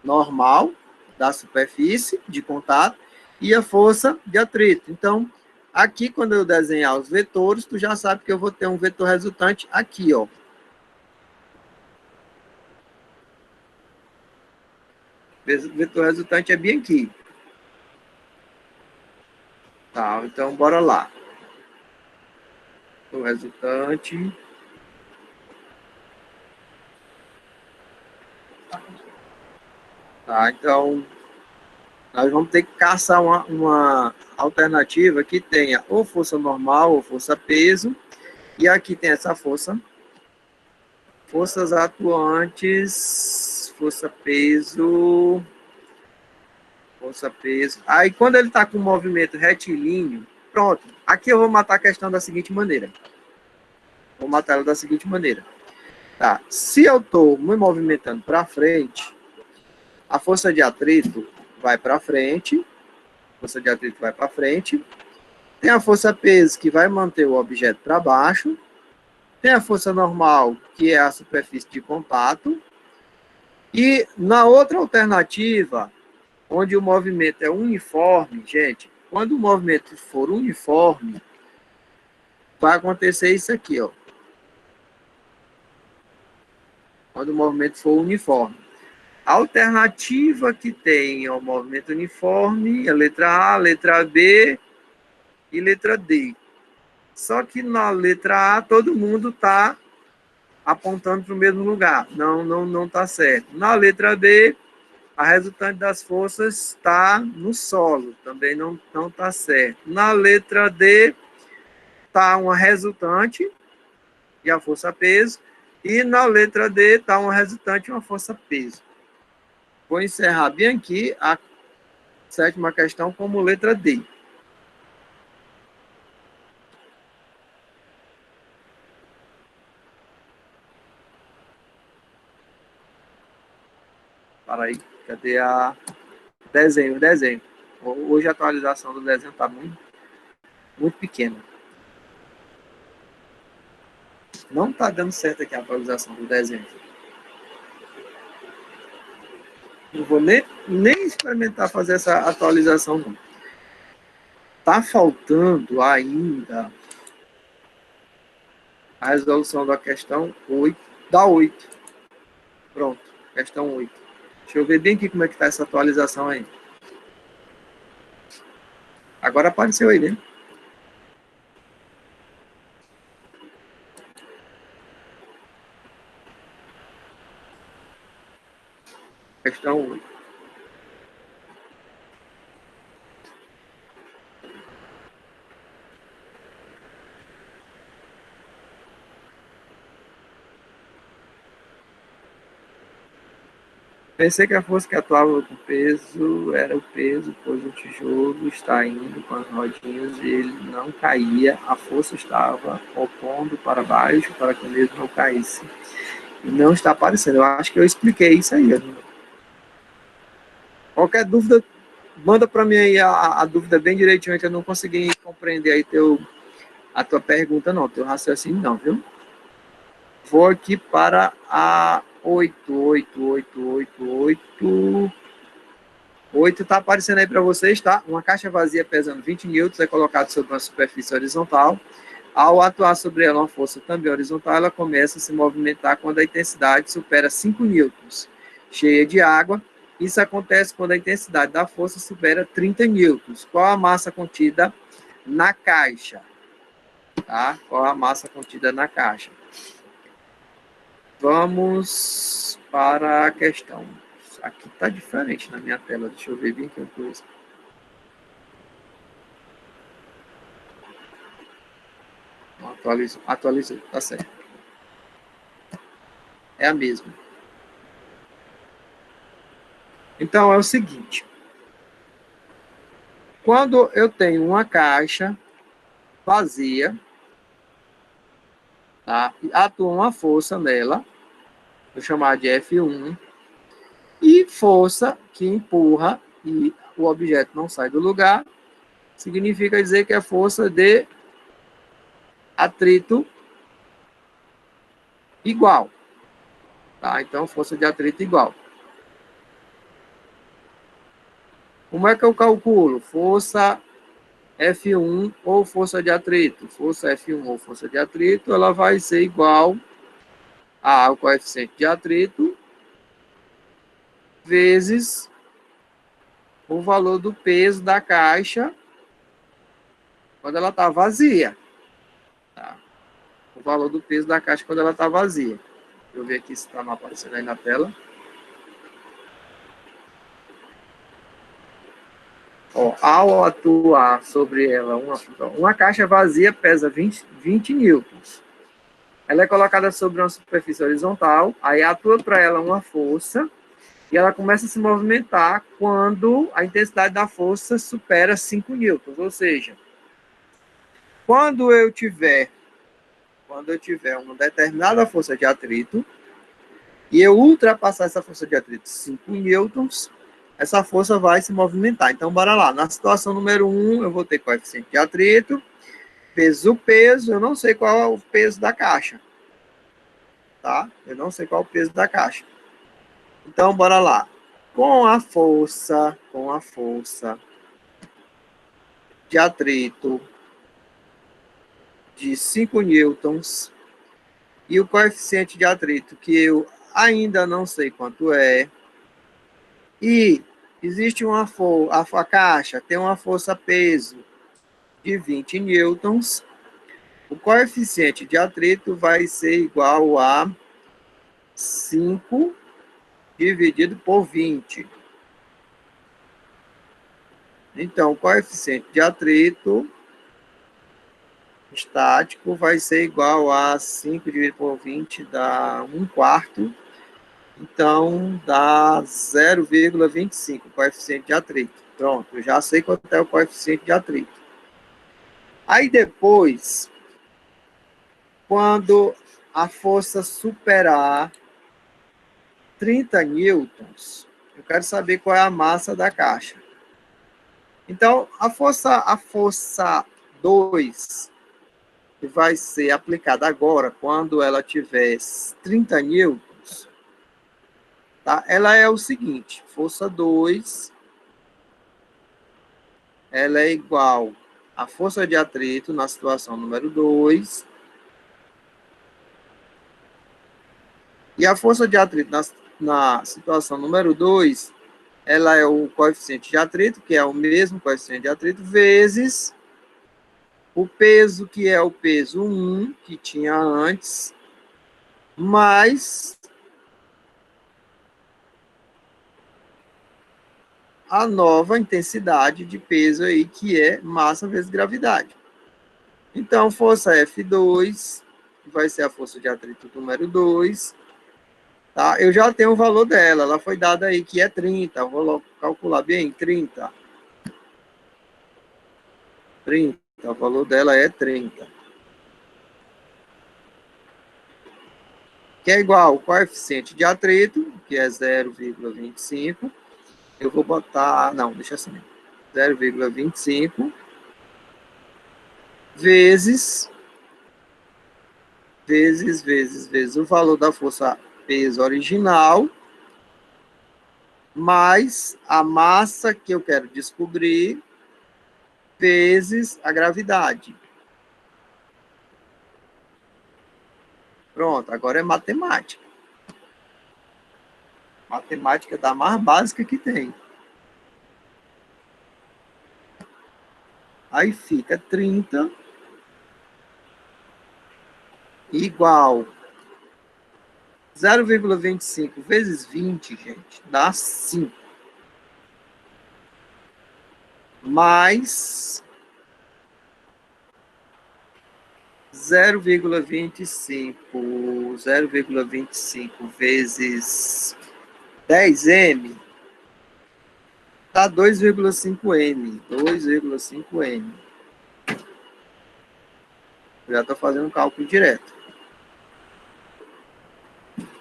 normal da superfície de contato e a força de atrito. Então, aqui, quando eu desenhar os vetores, tu já sabe que eu vou ter um vetor resultante aqui, ó. O vetor resultante é bem aqui. Tá, então bora lá. O resultante. Tá, então nós vamos ter que caçar uma alternativa que tenha ou força normal ou força peso. E aqui tem essa força. Forças atuantes, força peso. Força peso. Aí quando ele está com um movimento retilíneo, pronto. Aqui eu vou matar a questão da seguinte maneira. Vou matar ela da seguinte maneira. Tá. Se eu estou me movimentando para frente, a força de atrito vai para frente. Força de atrito vai para frente. Tem a força peso que vai manter o objeto para baixo. Tem a força normal, que é a superfície de contato. E na outra alternativa, onde o movimento é uniforme, gente, quando o movimento for uniforme, vai acontecer isso aqui, ó. Quando o movimento for uniforme. A alternativa que tem é o movimento uniforme, a letra A, letra B e letra D. Só que na letra A, todo mundo está apontando para o mesmo lugar. Não está certo. Na letra B, A resultante das forças está no solo, também não está certo. Na letra D, está uma resultante e a força peso, e na letra D está uma resultante e uma força peso. Vou encerrar bem aqui a 7ª questão como letra D. Para aí, cadê a desenho? Desenho. Hoje a atualização do desenho está muito pequena. Não está dando certo aqui a atualização do desenho. Não vou nem experimentar fazer essa atualização, não. Está faltando ainda a resolução da questão 8, da 8. Pronto, questão 8. Deixa eu ver bem aqui como é que está essa atualização aí. Agora apareceu aí, né? Questão 8. Pensei que a força que atuava com o peso era o peso, pois o tijolo está indo com as rodinhas e ele não caía. A força estava opondo para baixo para que o mesmo não caísse. E não está aparecendo. Eu acho que eu expliquei isso aí. Qualquer dúvida, manda para mim aí a dúvida bem direitinho, que eu não consegui compreender aí a tua pergunta, não, teu raciocínio não, viu? Vou aqui para a 8 está aparecendo aí para vocês, tá? Uma caixa vazia pesando 20 newtons é colocada sobre uma superfície horizontal. Ao atuar sobre ela uma força também horizontal, ela começa a se movimentar quando a intensidade supera 5 newtons. Cheia de água, isso acontece quando a intensidade da força supera 30 newtons. Qual a massa contida na caixa? Tá? Qual a massa contida na caixa? Vamos para a questão. Aqui está diferente na minha tela. Deixa eu ver bem aqui uma coisa. Atualizou, tá certo. É a mesma. Então, é o seguinte. Quando eu tenho uma caixa vazia, tá? Atua uma força nela, vou chamar de F1, e força que empurra e o objeto não sai do lugar, significa dizer que é força de atrito igual. Tá? Então, força de atrito igual. Como é que eu calculo? Força F1 ou força de atrito. Força F1 ou força de atrito, ela vai ser igual ao coeficiente de atrito vezes o valor do peso da caixa quando ela está vazia. Tá? O valor do peso da caixa quando ela está vazia. Deixa eu ver aqui se está aparecendo aí na tela. Ó, ao atuar sobre ela, uma caixa vazia pesa 20 newtons. Ela é colocada sobre uma superfície horizontal, aí atua para ela uma força, e ela começa a se movimentar quando a intensidade da força supera 5 newtons. Ou seja, quando eu tiver uma determinada força de atrito, e eu ultrapassar essa força de atrito 5 newtons, essa força vai se movimentar. Então, bora lá. Na situação número 1, eu vou ter coeficiente de atrito, peso, eu não sei qual é o peso da caixa. Tá? Eu não sei qual é o peso da caixa. Então, bora lá. Com a força de atrito de 5 newtons e o coeficiente de atrito que eu ainda não sei quanto é, e existe a caixa tem uma força-peso de 20 newtons, o coeficiente de atrito vai ser igual a 5 dividido por 20. Então, o coeficiente de atrito estático vai ser igual a 5 dividido por 20 dá 1/4. Então, dá 0,25 o coeficiente de atrito. Pronto, eu já sei quanto é o coeficiente de atrito. Aí depois, quando a força superar 30 newtons, eu quero saber qual é a massa da caixa. Então, a força 2, que vai ser aplicada agora, quando ela tiver 30 newtons, tá? Ela é o seguinte, força 2, ela é igual à força de atrito na situação número 2, e a força de atrito na situação número 2, ela é o coeficiente de atrito, que é o mesmo coeficiente de atrito, vezes o peso, que é o peso 1, que tinha antes, mais a nova intensidade de peso aí, que é massa vezes gravidade. Então, força F2 vai ser a força de atrito número 2. Tá? Eu já tenho o valor dela, ela foi dada aí, que é 30. Eu vou calcular bem, 30. 30, o valor dela é 30. Que é igual ao coeficiente de atrito, que é 0,25. Eu vou botar, não, deixa assim, 0,25 vezes o valor da força peso original, mais a massa que eu quero descobrir, vezes a gravidade. Pronto, agora é matemática. Matemática da mais básica que tem. Aí fica 30 igual 0,25 vezes 20, gente, dá 5. Mais 0,25 vezes 10m dá 2,5m. 2,5m. Já estou fazendo um cálculo direto.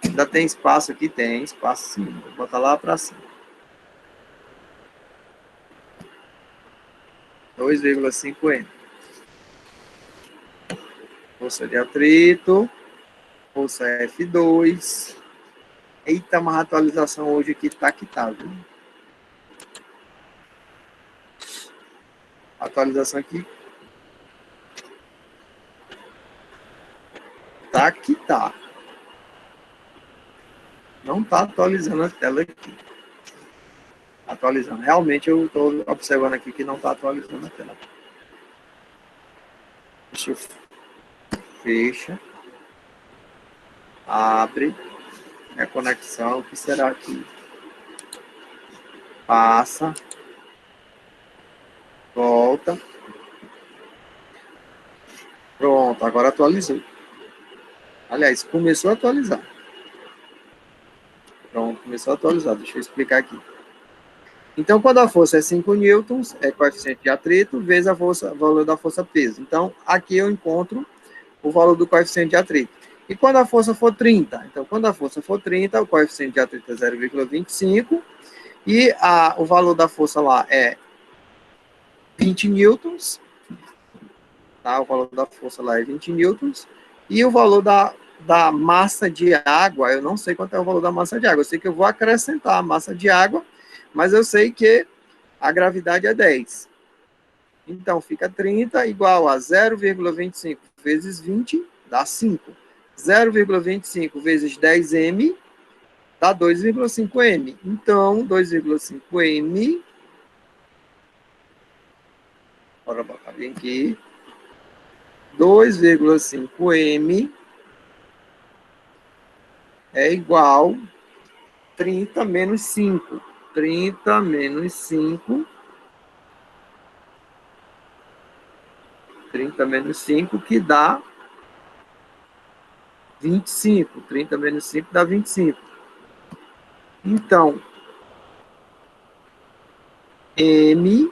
Ainda tem espaço aqui? Tem espaço sim. Vou botar lá para cima. 2,5m. Força de atrito. Força F2. Eita, uma atualização hoje aqui tá que tá, viu? Atualização aqui. Tá que tá. Não tá atualizando a tela aqui. Atualizando. Realmente eu estou observando aqui que não está atualizando a tela. Deixa eu... Fecha. Abre. É a conexão. O que será que passa? Volta. Pronto, agora atualizou. Aliás, começou a atualizar. Pronto, começou a atualizar. Deixa eu explicar aqui. Então, quando a força é 5 newtons, é coeficiente de atrito, vezes o valor da força peso. Então, aqui eu encontro o valor do coeficiente de atrito. E quando a força for 30? Então, quando a força for 30, o coeficiente de atrito é 0,25 e o valor da força lá é 20 newtons. Tá? O valor da força lá é 20 newtons. E o valor da massa de água, eu não sei quanto é o valor da massa de água. Eu sei que eu vou acrescentar a massa de água, mas eu sei que a gravidade é 10. Então, fica 30 igual a 0,25 vezes 20, dá 5. 0,25 vezes 10m dá 2,5m. Então, 2,5m, bora botar bem aqui, 2,5m é igual 30 menos 5. 30 menos 5 30 menos 5, que dá 25. 30 menos 5 dá 25. Então, M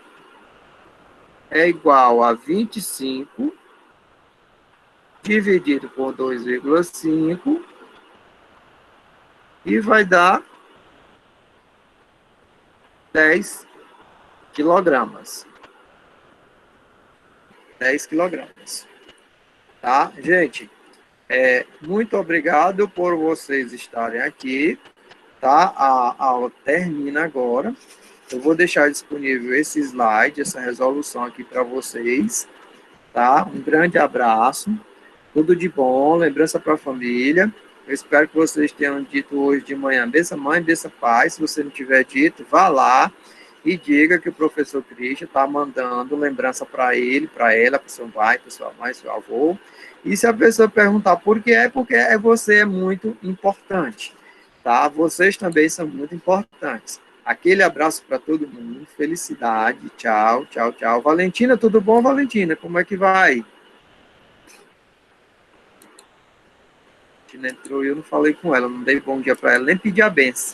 é igual a 25 dividido por 2,5 e vai dar 10 quilogramas. 10 quilogramas. Tá, gente? Muito obrigado por vocês estarem aqui. Tá? A aula termina agora. Eu vou deixar disponível esse slide, essa resolução aqui para vocês. Tá? Um grande abraço. Tudo de bom. Lembrança para a família. Eu espero que vocês tenham dito hoje de manhã, bença mãe, bença pai. Se você não tiver dito, vá lá e diga que o professor Christian está mandando lembrança para ele, para ela, para seu pai, para sua mãe, seu avô. E se a pessoa perguntar por que é, porque você é muito importante, tá? Vocês também são muito importantes. Aquele abraço para todo mundo, felicidade, tchau, tchau, tchau. Valentina, tudo bom, Valentina? Como é que vai? Entrou e eu não falei com ela, não dei bom dia para ela, nem pedi a benção.